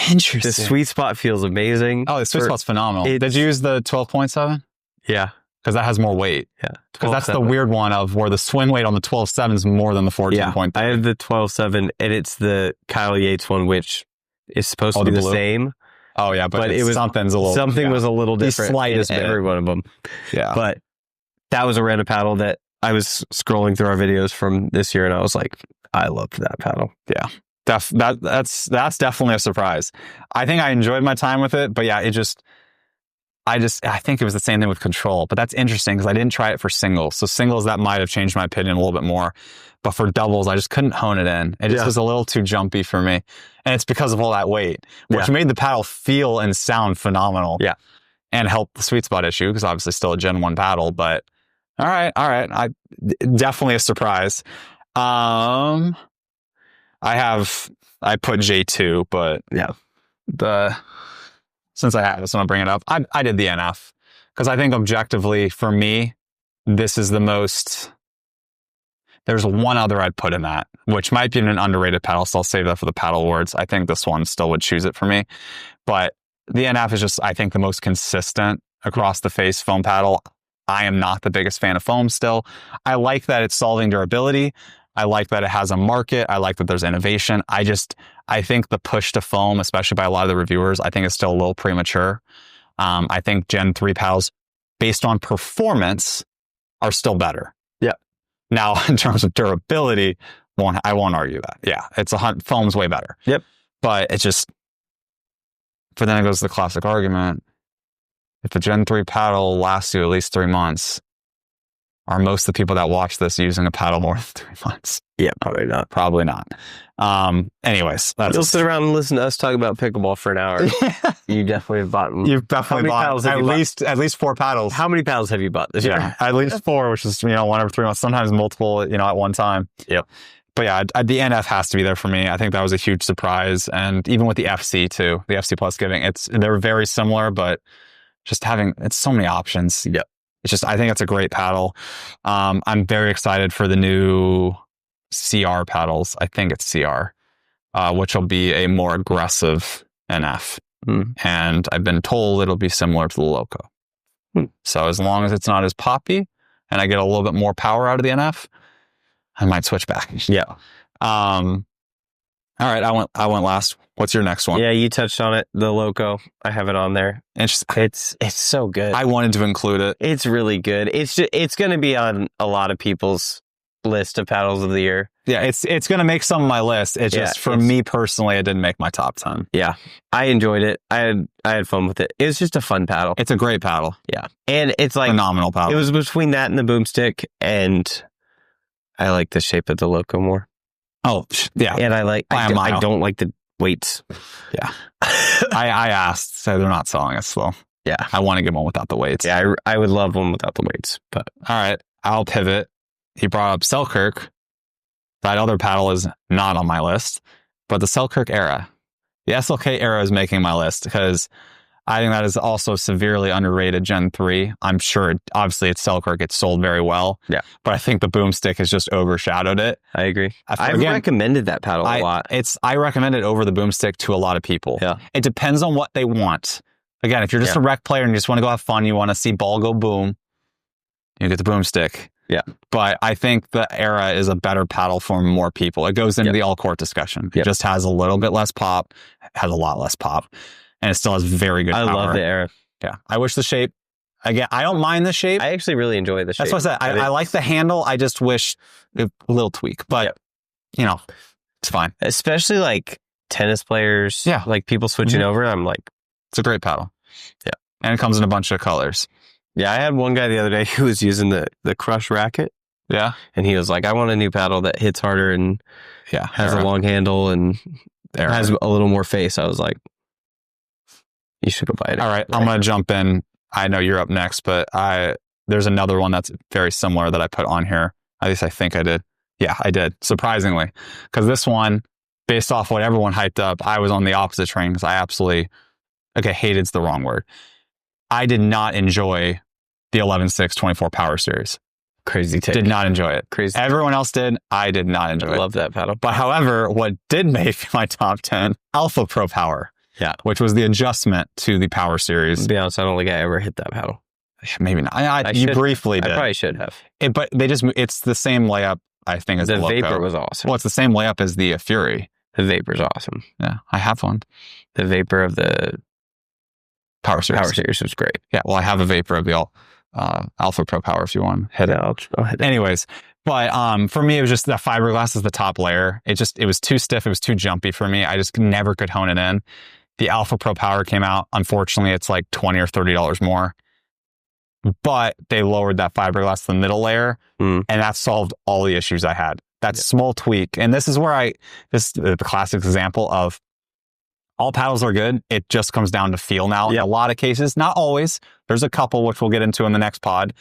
Interesting. The sweet spot feels amazing. Oh, the sweet spot's phenomenal. Did you use the 12.7? Yeah. Because that has more weight. Yeah. Because that's the weird one of where the swing weight on the 12.7 is more than the 14.3. I have the 12.7, and it's the Kyle Yates one, which is supposed to be the same. Oh, yeah, but it was something was a little different. The slightest bit. Every one of them. Yeah. But that was a random paddle that I was scrolling through our videos from this year, and I was like, I loved that paddle. Yeah. That's definitely a surprise. I think I enjoyed my time with it, but yeah, I think it was the same thing with control, but that's interesting because I didn't try it for singles. So singles, that might have changed my opinion a little bit more, but for doubles, I just couldn't hone it in. It just was a little too jumpy for me. And it's because of all that weight, which made the paddle feel and sound phenomenal. Yeah. And helped the sweet spot issue because obviously still a Gen 1 paddle, but all right. Definitely a surprise. I put J2, but since I have this, I'm going to bring it up. I did the NF because I think objectively for me, this is the most, there's one other I'd put in that, which might be an underrated paddle. So I'll save that for the paddle awards. I think this one still would choose it for me, but the NF is just, I think, the most consistent across the face foam paddle. I am not the biggest fan of foam still. I like that it's solving durability. I like that it has a market. I like that there's innovation. I think the push to foam, especially by a lot of the reviewers, I think is still a little premature. I think Gen 3 paddles, based on performance, are still better. Yeah. Now, in terms of durability, I won't argue that. Yeah, foam's way better. Yep. But it's just, but then it goes to the classic argument. If a Gen 3 paddle lasts you at least 3 months, are most of the people that watch this using a paddle more than 3 months? Yeah, probably not. Probably not. Anyways, you'll sit around and listen to us talk about pickleball for an hour. You definitely have bought. You've definitely bought at least 4 paddles. How many paddles have you bought this year? At least 4, which is 1 every 3 months. Sometimes multiple, at one time. Yep. But yeah, the NF has to be there for me. I think that was a huge surprise, and even with the FC too, the FC Plus giving, they're very similar, but just it's so many options. Yep. It's just, I think it's a great paddle. I'm very excited for the new CR paddles. I think it's CR, which will be a more aggressive NF. And I've been told it'll be similar to the Loco. So as long as it's not as poppy and I get a little bit more power out of the NF, I might switch back. Yeah. All right. I went last. What's your next one? Yeah, you touched on it. The Loco. I have it on there. It's so good. I wanted to include it. It's really good. It's going to be on a lot of people's list of paddles of the year. Yeah, it's going to make some of my list. It's just for me personally, it didn't make my top 10. Yeah, I enjoyed it. I had fun with it. It was just a fun paddle. It's a great paddle. Yeah, and it's like phenomenal paddle. It was between that and the boomstick, and I like the shape of the Loco more. Oh, yeah. And I don't like the weights. Yeah. I asked, so they're not selling it still. Yeah. I want to get one without the weights. Yeah, I would love one without the weights. But all right, I'll pivot. He brought up Selkirk. That other paddle is not on my list, but the Selkirk era. The SLK era is making my list because I think that is also severely underrated Gen 3. I'm sure, obviously, it's Selkirk. It's sold very well. Yeah. But I think the boomstick has just overshadowed it. I agree. I've recommended that paddle a lot. I recommend it over the boomstick to a lot of people. Yeah. It depends on what they want. Again, if you're just a rec player and you just want to go have fun, you want to see ball go boom, you get the boomstick. Yeah. But I think the Era is a better paddle for more people. It goes into the all-court discussion. It just has a little bit less pop, has a lot less pop, and it still has very good power. I love the Era. Yeah. I wish the shape, again, I don't mind the shape. I actually really enjoy the shape. That's what I said. I like the handle. I just wish a little tweak, but you know, it's fine. Especially like tennis players, like people switching over. I'm like, it's a great paddle. Yeah. And it comes in a bunch of colors. Yeah, I had one guy the other day who was using the Crush racket. Yeah. And he was like, I want a new paddle that hits harder and has a long handle and has a little more face. I was like, you should go buy it. All right. I'm going to jump in. I know you're up next, but there's another one that's very similar that I put on here. At least I think I did. Yeah, I did. Surprisingly. Because this one, based off what everyone hyped up, I was on the opposite train because I absolutely, hated's the wrong word. I did not enjoy the 11.6 24 Power Series. Crazy take. Did not enjoy it. Crazy. Everyone else did. I did not enjoy it. I love that paddle. But however, what did make my top 10, Alpha Pro Power. Yeah. Which was the adjustment to the Power Series. To be honest, I don't think I ever hit that paddle. Maybe not. You briefly did. I probably should have. But it's the same layup, I think, as the Loco. Vapor was awesome. Well, it's the same layup as the Fury. The Vapor's awesome. Yeah, I have one. The Vapor of the Power Series was great. Yeah, well, I have a Vapor of the Alpha Pro Power if you want to hit it. I'll hit it. Anyways, but for me, it was just the fiberglass is the top layer. It was too stiff. It was too jumpy for me. I just never could hone it in. The Alpha Pro Power came out. Unfortunately, it's like $20 or $30 more. But they lowered that fiberglass to the middle layer, and that solved all the issues I had. That small tweak. And this is where this is the classic example of all paddles are good. It just comes down to feel now in a lot of cases. Not always. There's a couple, which we'll get into in the next pod.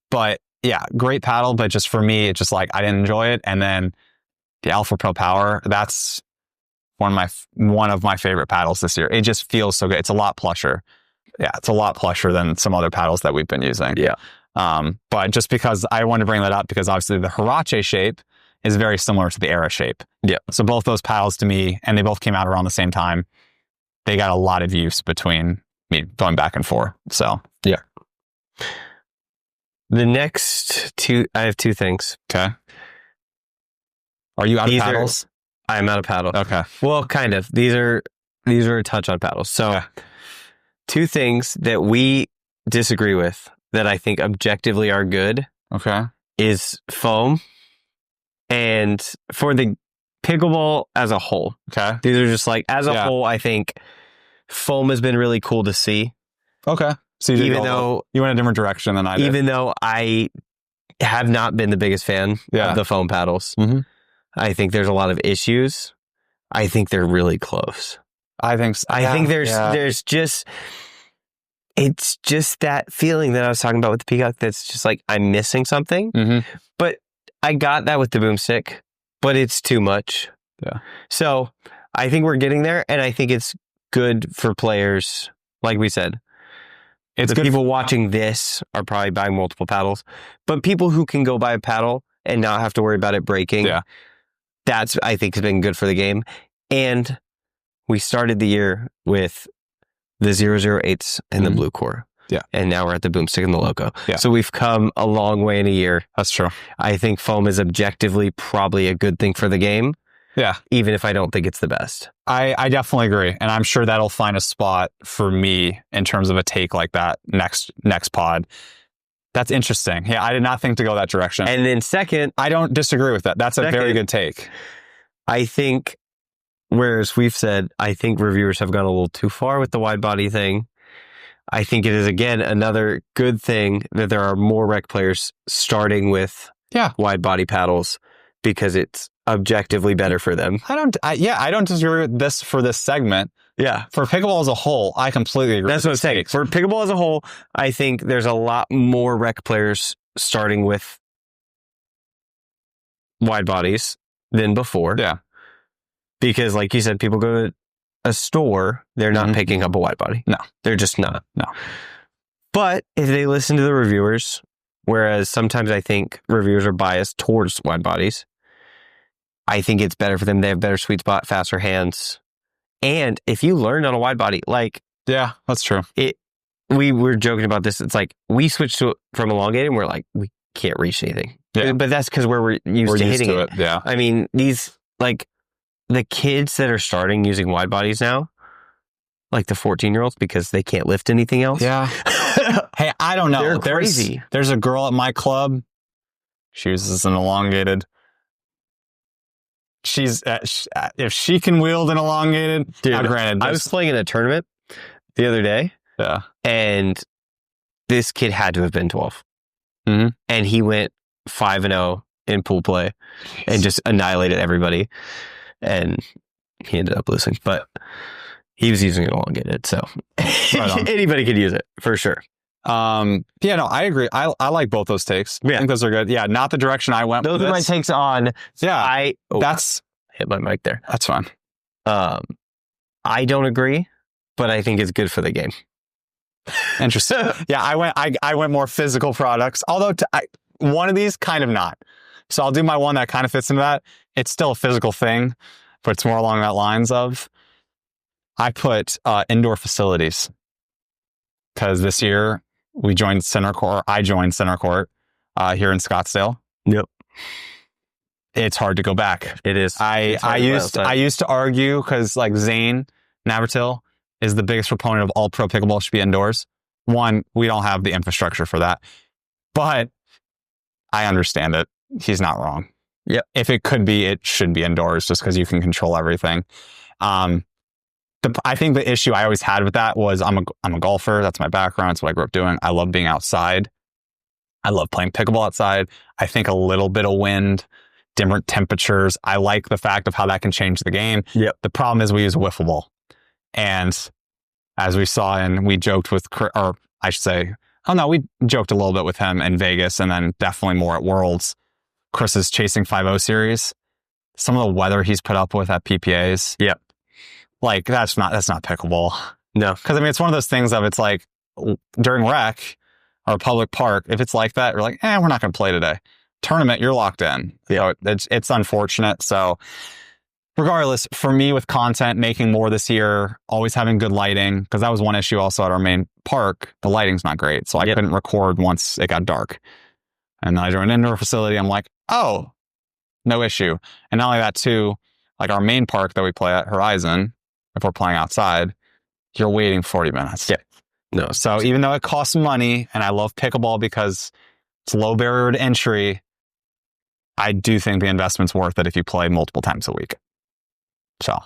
But yeah, great paddle. But just for me, it's just like I didn't enjoy it. And then the Alpha Pro Power, that's one of my favorite paddles this year. It just feels so good. It's a lot plusher. Yeah, it's a lot plusher than some other paddles that we've been using. Yeah. But just because I wanted to bring that up, because obviously the Huarache shape is very similar to the Era shape. Yeah. So both those paddles to me, and they both came out around the same time, they got a lot of use between me going back and forth. So yeah. The next two, I have two things. Okay. Are you out of paddles? I'm out of paddle. Okay. Well, kind of. These are a touch on paddles. So two things that we disagree with that I think objectively are good. Okay. Is foam. And for the pickleball as a whole, these are just like, as a whole, I think foam has been really cool to see. Okay. So you went a different direction than I did. Even though I have not been the biggest fan of the foam paddles, I think there's a lot of issues. I think they're really close. I think so. I think there's just, it's just that feeling that I was talking about with the Peacock that's just like, I'm missing something. But I got that with the boomstick, but it's too much. Yeah. So I think we're getting there, and I think it's good for players. Like we said, it's good. People watching this are probably buying multiple paddles, but people who can go buy a paddle and not have to worry about it breaking, that's, I think, has been good for the game. And we started the year with the 008s and the blue core. Yeah. And now we're at the boomstick and the Loco. Yeah. So we've come a long way in a year. That's true. I think foam is objectively probably a good thing for the game. Yeah. Even if I don't think it's the best. I definitely agree. And I'm sure that'll find a spot for me in terms of a take like that next pod. That's interesting. Yeah, I did not think to go that direction. And then second, I don't disagree with that. That's a very good take. I think, whereas we've said, I think reviewers have gone a little too far with the wide body thing. I think it is, again, another good thing that there are more rec players starting with wide body paddles because it's objectively better for them. I don't disagree with this for this segment. Yeah. For pickleball as a whole, I completely agree. That's what I'm saying. For pickleball as a whole, I think there's a lot more rec players starting with wide bodies than before. Yeah. Because, like you said, people go to a store, they're not picking up a wide body. No. They're just not. No. But if they listen to the reviewers, whereas sometimes I think reviewers are biased towards wide bodies, I think it's better for them. They have better sweet spot, faster hands. And if you learn on a wide body, like... Yeah, that's true. We were joking about this. It's like, we switched from elongated and we're like, can't reach anything. Yeah. But that's because we're used to hitting it. Yeah. I mean, these, like, the kids that are starting using wide bodies now, like the 14-year-olds, because they can't lift anything else. Yeah. Hey, I don't know. They're crazy. There's a girl at my club. She uses an elongated. She's if she can wield an elongated. Dude, now, granted, I was playing in a tournament the other day. Yeah. And this kid had to have been 12. Mm-hmm. And he went 5-0 in pool play and just annihilated everybody. And he ended up losing. But he was using it elongated, so anybody could use it for sure. Yeah, no, I agree. I like both those takes. I think those are good. Yeah, not the direction I went. Those are my takes on. Yeah, that's hit my mic there. That's fine. I don't agree, but I think it's good for the game. Interesting. Yeah, I went more physical products. Although one of these kind of not. So I'll do my one that kind of fits into that. It's still a physical thing, but it's more along that lines of. I put indoor facilities because this year we joined center court. I joined center court here in Scottsdale. Yep. It's hard to go back. It is. I used to argue because like Zane Navratil is the biggest proponent of all pro pickleball should be indoors. One, we don't have the infrastructure for that, but I understand it. He's not wrong. Yep. If it could be, it should be indoors just because you can control everything. I think the issue I always had with that was I'm a golfer. That's my background. That's what I grew up doing. I love being outside. I love playing pickleball outside. I think a little bit of wind, different temperatures. I like the fact of how that can change the game. Yep. The problem is we use a wiffle ball. And as we saw, and we joked with, or I should say, oh no, we joked a little bit with him in Vegas and then definitely more at Worlds. Chris's Chasing 5-0 series. Some of the weather he's put up with at PPAs. Yep. Like, that's not pickleball. No. Because, I mean, it's one of those things of it's like during rec or public park, if it's like that, you're like, we're not going to play today. Tournament, you're locked in. Yeah. It's unfortunate. So, regardless, for me with content, making more this year, always having good lighting, because that was one issue also at our main park. The lighting's not great. So, I couldn't record once it got dark. And then I joined an indoor facility. I'm like, oh, no issue. And not only that, too, like our main park that we play at, Horizon, if we're playing outside, you're waiting 40 minutes. Yeah. No. So even though it costs money, and I love pickleball because it's low barrier to entry, I do think the investment's worth it if you play multiple times a week. So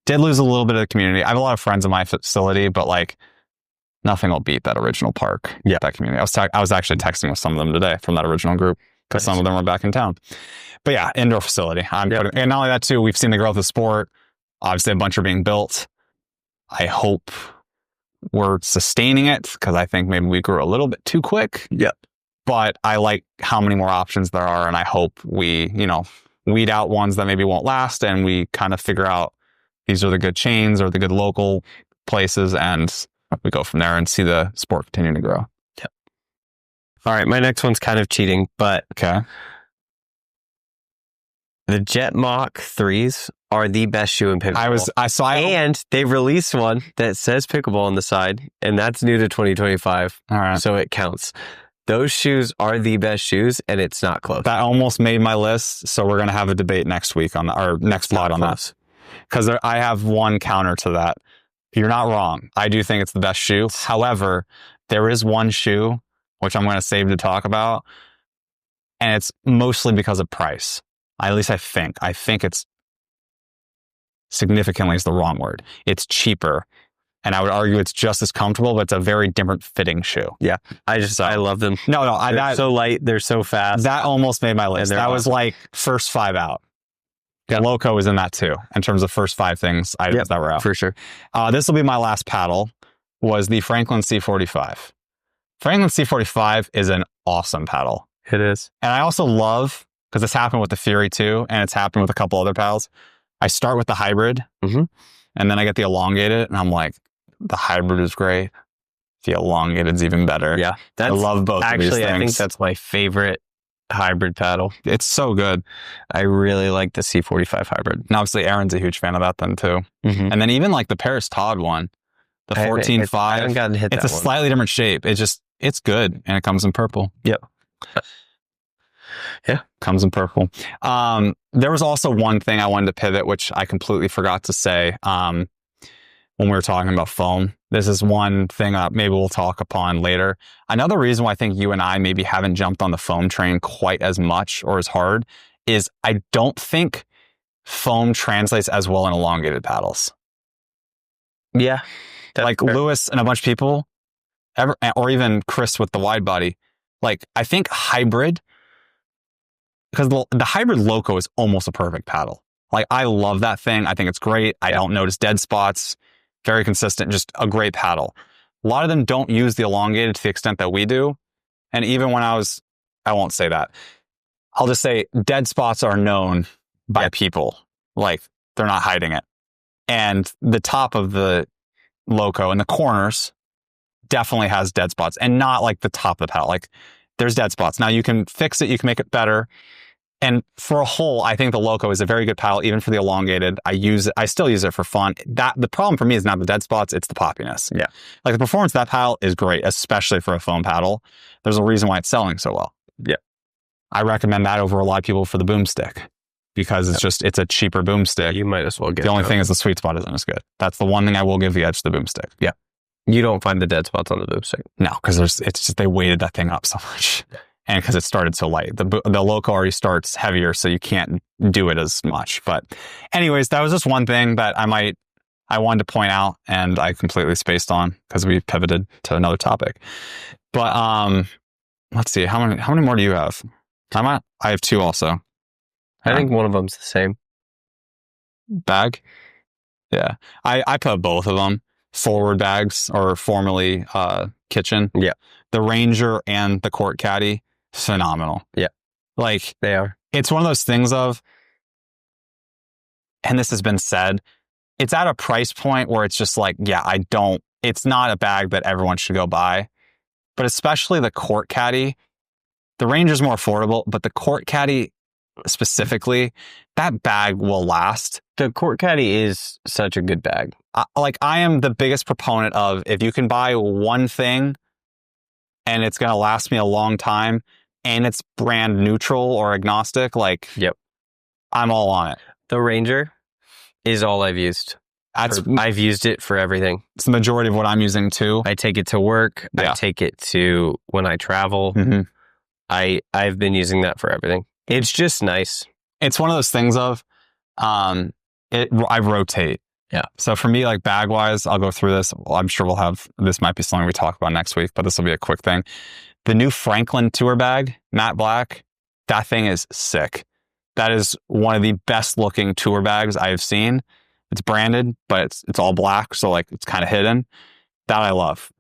did lose a little bit of the community. I have a lot of friends in my facility, but like nothing will beat that original park. Yeah. That community. I was actually texting with some of them today from that original group because some of them were back in town. But yeah, indoor facility. And not only that too, we've seen the growth of sport. Obviously, a bunch are being built. I hope we're sustaining it because I think maybe we grew a little bit too quick. Yep. But I like how many more options there are. And I hope we, weed out ones that maybe won't last. And we kind of figure out these are the good chains or the good local places. And we go from there and see the sport continue to grow. Yep. All right. My next one's kind of cheating, but okay. The Jet Mach 3s are the best shoe in pickleball. And they released one that says pickleball on the side, and that's new to 2025. All right. So it counts. Those shoes are the best shoes, and it's not close. That almost made my list, so we're going to have a debate next week on our next vlog on this. Because I have one counter to that. You're not wrong. I do think it's the best shoe. However, there is one shoe, which I'm going to save to talk about, and it's mostly because of price. At least I think. I think it's significantly is the wrong word. It's cheaper. And I would argue it's just as comfortable, but it's a very different fitting shoe. Yeah. I love them. No. They're so light. They're so fast. That almost made my list. That was like first 5 out. Yeah. Loco was in that too, in terms of first 5 items that were out. For sure. This will be my last paddle, was the Franklin C45. Franklin C45 is an awesome paddle. It is. And I also love, because it's happened with the Fury too, and it's happened with a couple other paddles. I start with the hybrid, and then I get the elongated, and I'm like, the hybrid is great. The elongated's even better. Yeah. I love both of these things. Actually, I think that's my favorite hybrid paddle. It's so good. I really like the C45 hybrid. And obviously, Aaron's a huge fan of that then too. And then even like the Paris Todd one, the 14.5. I haven't gotten to hit that one. It's a slightly different shape. It's good, and it comes in purple. Yep. Yeah. Comes in purple. There was also one thing I wanted to pivot, which I completely forgot to say when we were talking about foam. This is one thing maybe we'll talk upon later. Another reason why I think you and I maybe haven't jumped on the foam train quite as much or as hard is I don't think foam translates as well in elongated paddles. Yeah. Like fair. Lewis and a bunch of people, or even Chris with the wide body. Like, I think hybrid, because the hybrid Loco is almost a perfect paddle. Like, I love that thing. I think it's great. I don't notice dead spots. Very consistent, just a great paddle. A lot of them don't use the elongated to the extent that we do. And even when I won't say that. I'll just say dead spots are known by people. Like, they're not hiding it. And the top of the Loco and the corners definitely has dead spots, and not like the top of the paddle. Like, there's dead spots. Now you can fix it, you can make it better. And for a whole, I think the Loco is a very good paddle, even for the elongated. I still use it for fun. The problem for me is not the dead spots, it's the poppiness. Yeah. Like, the performance of that paddle is great, especially for a foam paddle. There's a reason why it's selling so well. Yeah. I recommend that over a lot of people for the boomstick, because it's a cheaper boomstick. You might as well get it. The only thing is the sweet spot isn't as good. That's the one thing I will give the edge to the boomstick. Yeah. You don't find the dead spots on the boomstick. No, because they weighted that thing up so much. And because it started so light. The Loco already starts heavier, so you can't do it as much. But anyways, that was just one thing that I wanted to point out, and I completely spaced on because we pivoted to another topic. But let's see, how many more do you have? I have 2 also. I think one of them's the same. Bag? Yeah. I put both of them. Forward bags, or formerly kitchen. Yeah. The Ranger and the Court Caddy, phenomenal. Yeah. Like, they are. It's one of those things of, and this has been said, it's at a price point where it's just like, it's not a bag that everyone should go buy. But especially the Court Caddy, the Ranger's more affordable, but the Court Caddy specifically, that bag will last. The Court Caddy is such a good bag. I am the biggest proponent of, if you can buy one thing and it's going to last me a long time and it's brand neutral or agnostic, I'm all on it. The Ranger is all I've used. I've used it for everything. It's the majority of what I'm using too. I take it to work. Yeah. I take it to when I travel. Mm-hmm. I've been using that for everything. It's just nice. It's one of those things of, I rotate. Yeah. So for me, like, bag wise, I'll go through this. Well, I'm sure this might be something we talk about next week, but this will be a quick thing. The new Franklin tour bag, matte black, that thing is sick. That is one of the best looking tour bags I have seen. It's branded, but it's all black. So, like, it's kind of hidden. That I love.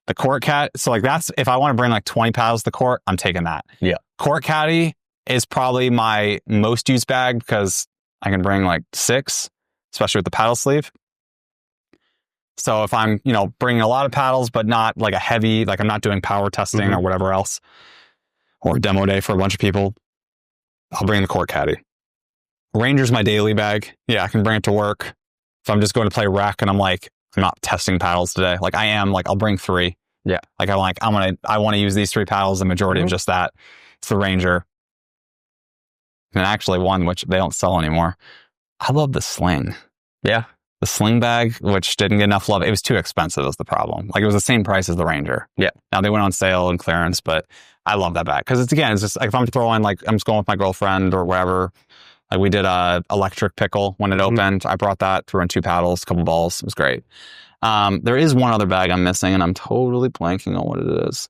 The Court Cat. So, like, that's, if I want to bring like 20 paddles to the court, I'm taking that. Yeah. Court Caddy is probably my most used bag because I can bring like 6, especially with the paddle sleeve. So if I'm, bringing a lot of paddles, but not like a heavy, like I'm not doing power testing or whatever else, or demo day for a bunch of people, I'll bring the Court Caddy. Ranger's my daily bag. Yeah, I can bring it to work. If I'm just going to play rec and I'm like, I'm not testing paddles today. Like I am, like I'll bring 3. Yeah. Like I want to use these 3 paddles, the majority of just that. It's the Ranger. And actually one which they don't sell anymore. I love the sling. Yeah. The sling bag, which didn't get enough love. It was too expensive was the problem. Like, it was the same price as the Ranger. Yeah. Now they went on sale and clearance, but I love that bag. Because it's just like, if I'm throwing, like, I'm just going with my girlfriend or whatever. Like, we did a electric pickle when it opened. I brought that, threw in 2 paddles, a couple balls. It was great. There is one other bag I'm missing, and I'm totally blanking on what it is.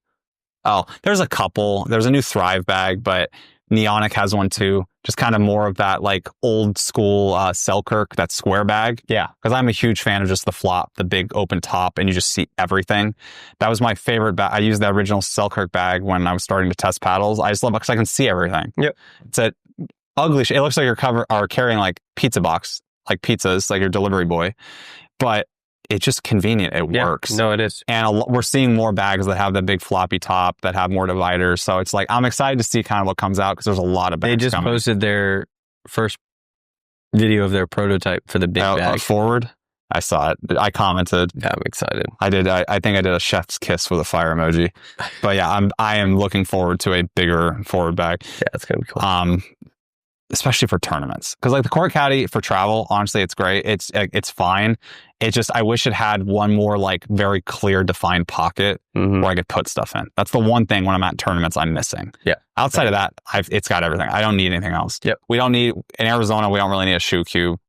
Oh, there's a couple. There's a new Thrive bag, but Neonic has one too. Just kind of more of that like old school Selkirk, that square bag. Yeah. Because I'm a huge fan of just the flop, the big open top, and you just see everything. That was my favorite bag. I used the original Selkirk bag when I was starting to test paddles. I just love it because I can see everything. Yep. It's a ugly It looks like you're carrying like pizza box, like pizzas, like your delivery boy. But it's just convenient. It works. No, it is. And we're seeing more bags that have the big floppy top, that have more dividers. So it's like, I'm excited to see kind of what comes out because there's a lot of bags. They just posted their first video of their prototype for the big bag. Forward? I saw it. I commented. Yeah, I'm excited. I did. I think I did a chef's kiss with a fire emoji. But yeah, I am looking forward to a bigger forward bag. Yeah, it's gonna be cool. Especially for tournaments, because like the Court Caddy for travel, honestly, it's great. It's fine. It just, I wish it had one more like very clear defined pocket where I could put stuff in. That's the one thing when I'm at tournaments I'm missing. Yeah. Outside of that, it's got everything. I don't need anything else. Yep. We don't need, in Arizona, we don't really need a shoe cube.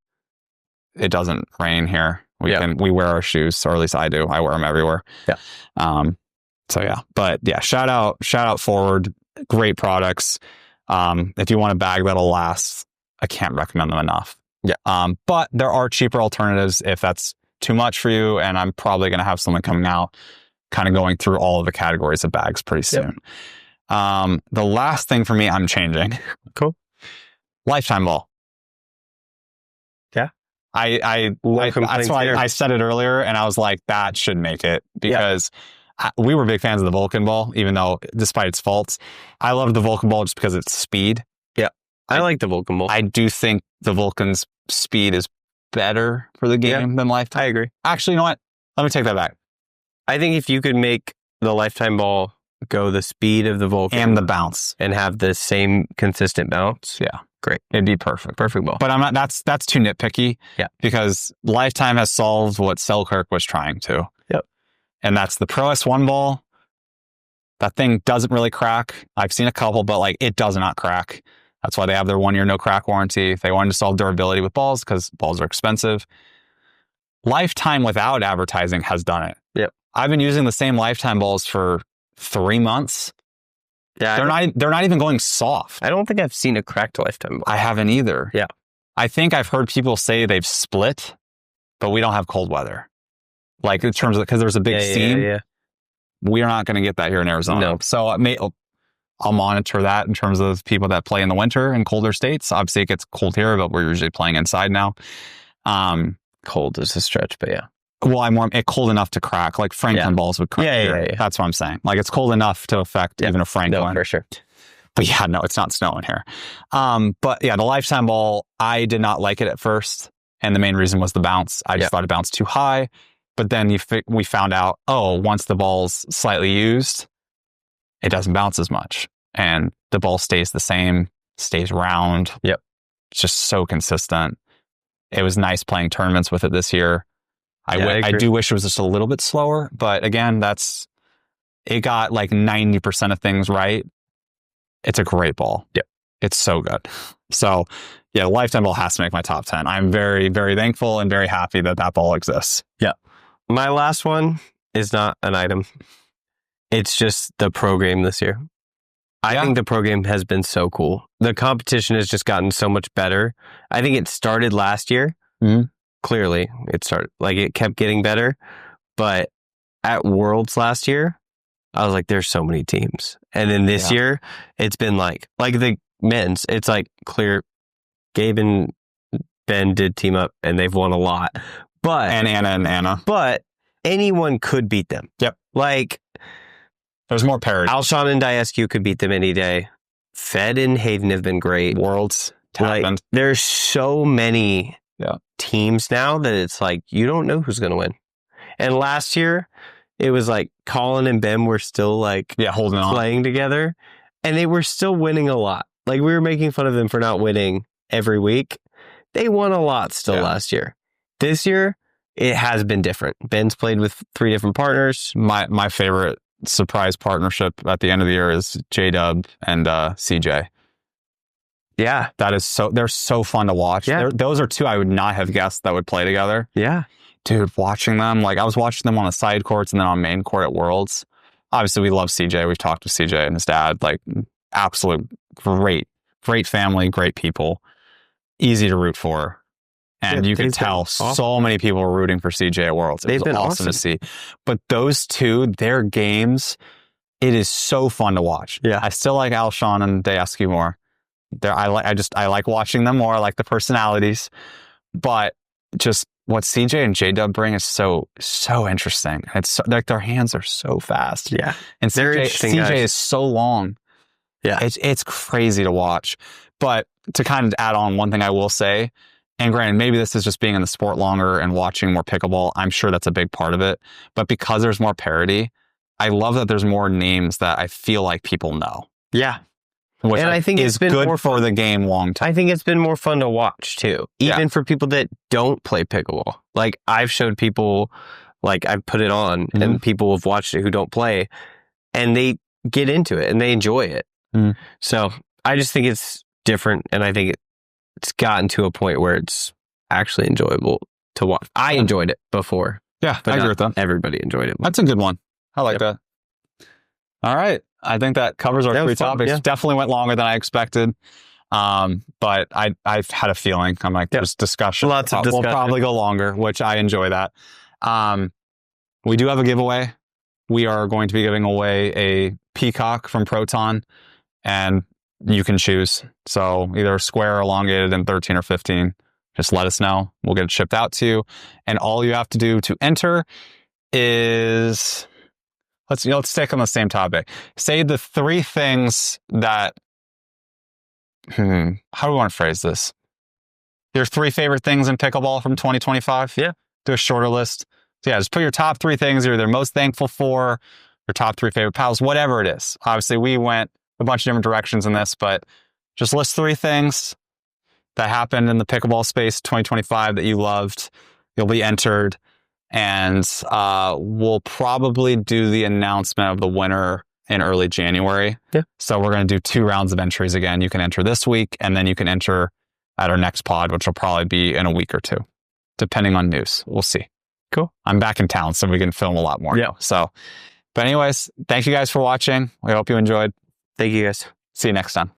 It doesn't rain here. We wear our shoes, or at least I do. I wear them everywhere. Yeah. So yeah, but yeah, shout out Forward. Great products. If you want a bag that'll last, I can't recommend them enough. Yeah. But there are cheaper alternatives if that's too much for you. And I'm probably going to have something coming out, kind of going through all of the categories of bags pretty soon. Yep. The last thing for me, I'm changing. Cool. Lifetime ball. Yeah. That's why I said it earlier, and I was like, that should make it, because we were big fans of the Vulcan ball, even though despite its faults, I loved the Vulcan ball just because it's speed. Yeah. I like the Vulcan ball. I do think the Vulcan's speed is better for the game than Lifetime. I agree. Actually, you know what? Let me take that back. I think if you could make the Lifetime ball go the speed of the Vulcan and the bounce and have the same consistent bounce, great. It'd be perfect. Perfect ball. But I'm not, that's too nitpicky. Yeah. Because Lifetime has solved what Selkirk was trying to. Yep. And that's the Pro S1 ball. That thing doesn't really crack. I've seen a couple, but like it does not crack. That's why they have their 1 year no crack warranty. They wanted to solve durability with balls because balls are expensive. Lifetime without advertising has done it. Yep. I've been using the same Lifetime balls for 3 months. Yeah. They're not even going soft. I don't think I've seen a cracked Lifetime ball. I haven't either. Yeah. I think I've heard people say they've split, but we don't have cold weather. Like in terms of, because there's a big seam. Yeah. We are not going to get that here in Arizona. No. So I'll monitor that in terms of people that play in the winter in colder states. Obviously it gets cold here, but we're usually playing inside now. Cold is a stretch, but yeah. Well, it's cold enough to crack. Like Franklin balls would crack. Yeah. That's what I'm saying. Like it's cold enough to affect even a Franklin. No, for sure. But yeah, no, it's not snowing here. But yeah, the Lifetime ball, I did not like it at first. And the main reason was the bounce. I just thought it bounced too high. But then we found out, once the ball's slightly used, it doesn't bounce as much. And the ball stays the same, stays round. Yep. It's just so consistent. It was nice playing tournaments with it this year. I do wish it was just a little bit slower. But again, it got like 90% of things right. It's a great ball. Yep. It's so good. So yeah, Lifetime ball has to make my top 10. I'm very, very thankful and very happy that ball exists. Yeah. My last one is not an item. It's just the pro game this year. I think the pro game has been so cool. The competition has just gotten so much better. I think it started last year. Mm-hmm. Clearly, it kept getting better. But at Worlds last year, I was like, there's so many teams. And then this year, it's been like the men's, it's like clear. Gabe and Ben did team up and they've won a lot. And Anna. But anyone could beat them. Yep. Like, there's more parity. Alshon and Diescu could beat them any day. Fed and Hayden have been great. Worlds happened. There's so many teams now that it's like, you don't know who's going to win. And last year, it was like Colin and Ben were still holding on, playing together. And they were still winning a lot. Like, we were making fun of them for not winning every week. They won a lot still last year. This year, it has been different. Ben's played with 3 different partners. My favorite surprise partnership at the end of the year is J-Dub and CJ. Yeah. They're so fun to watch. Yeah. Those are 2 I would not have guessed that would play together. Yeah. Dude, watching them, like I was watching them on the side courts and then on main court at Worlds. Obviously, we love CJ. We've talked to CJ and his dad, like absolute great family, great people, easy to root for. And you could tell so many people were rooting for CJ at Worlds. It was awesome to see. But those 2, their games, it is so fun to watch. Yeah. I still like Alshon and Diescu more. I like watching them more. I like the personalities. But just what CJ and J-Dub bring is so interesting. It's like their hands are so fast. Yeah. And CJ is so long. Yeah. It's crazy to watch. But to kind of add on, one thing I will say And granted, maybe this is just being in the sport longer and watching more pickleball. I'm sure that's a big part of it. But because there's more parity, I love that there's more names that I feel like people know. Yeah. Which And I think is it's been good more for the game long term. I think it's been more fun to watch too, even Yeah. for people that don't play pickleball. Like I've showed people, like I've put it on and people have watched it who don't play and they get into it and they enjoy it. So I just think it's different. And I think it's gotten to a point where it's actually enjoyable to watch. I enjoyed it before. Yeah, but I agree with that. Everybody enjoyed it. That's a good one. I like that. All right. I think that covers our 3 topics. Yeah. Definitely went longer than I expected. But I've had a feeling. I'm like, there's discussion. Lots of discussion. We'll probably go longer, which I enjoy that. We do have a giveaway. We are going to be giving away a Peacock from Proton, and you can choose. So either square, elongated, and 13 or 15. Just let us know. We'll get it shipped out to you. And all you have to do to enter is... Let's stick on the same topic. Say the 3 things that... how do we want to phrase this? Your 3 favorite things in pickleball from 2025? Yeah. Do a shorter list. So yeah, just put your top 3 things you're most thankful for, your top 3 favorite paddles, whatever it is. Obviously, we went a bunch of different directions in this, but just list 3 things that happened in the pickleball space 2025 that you loved. You'll be entered. And we'll probably do the announcement of the winner in early January. Yeah. So we're going to do 2 rounds of entries again. You can enter this week, and then you can enter at our next pod, which will probably be in a week or 2, depending on news. We'll see. Cool. I'm back in town, so we can film a lot more. Yeah. So, but anyways, thank you guys for watching. We hope you enjoyed. Thank you guys. See you next time.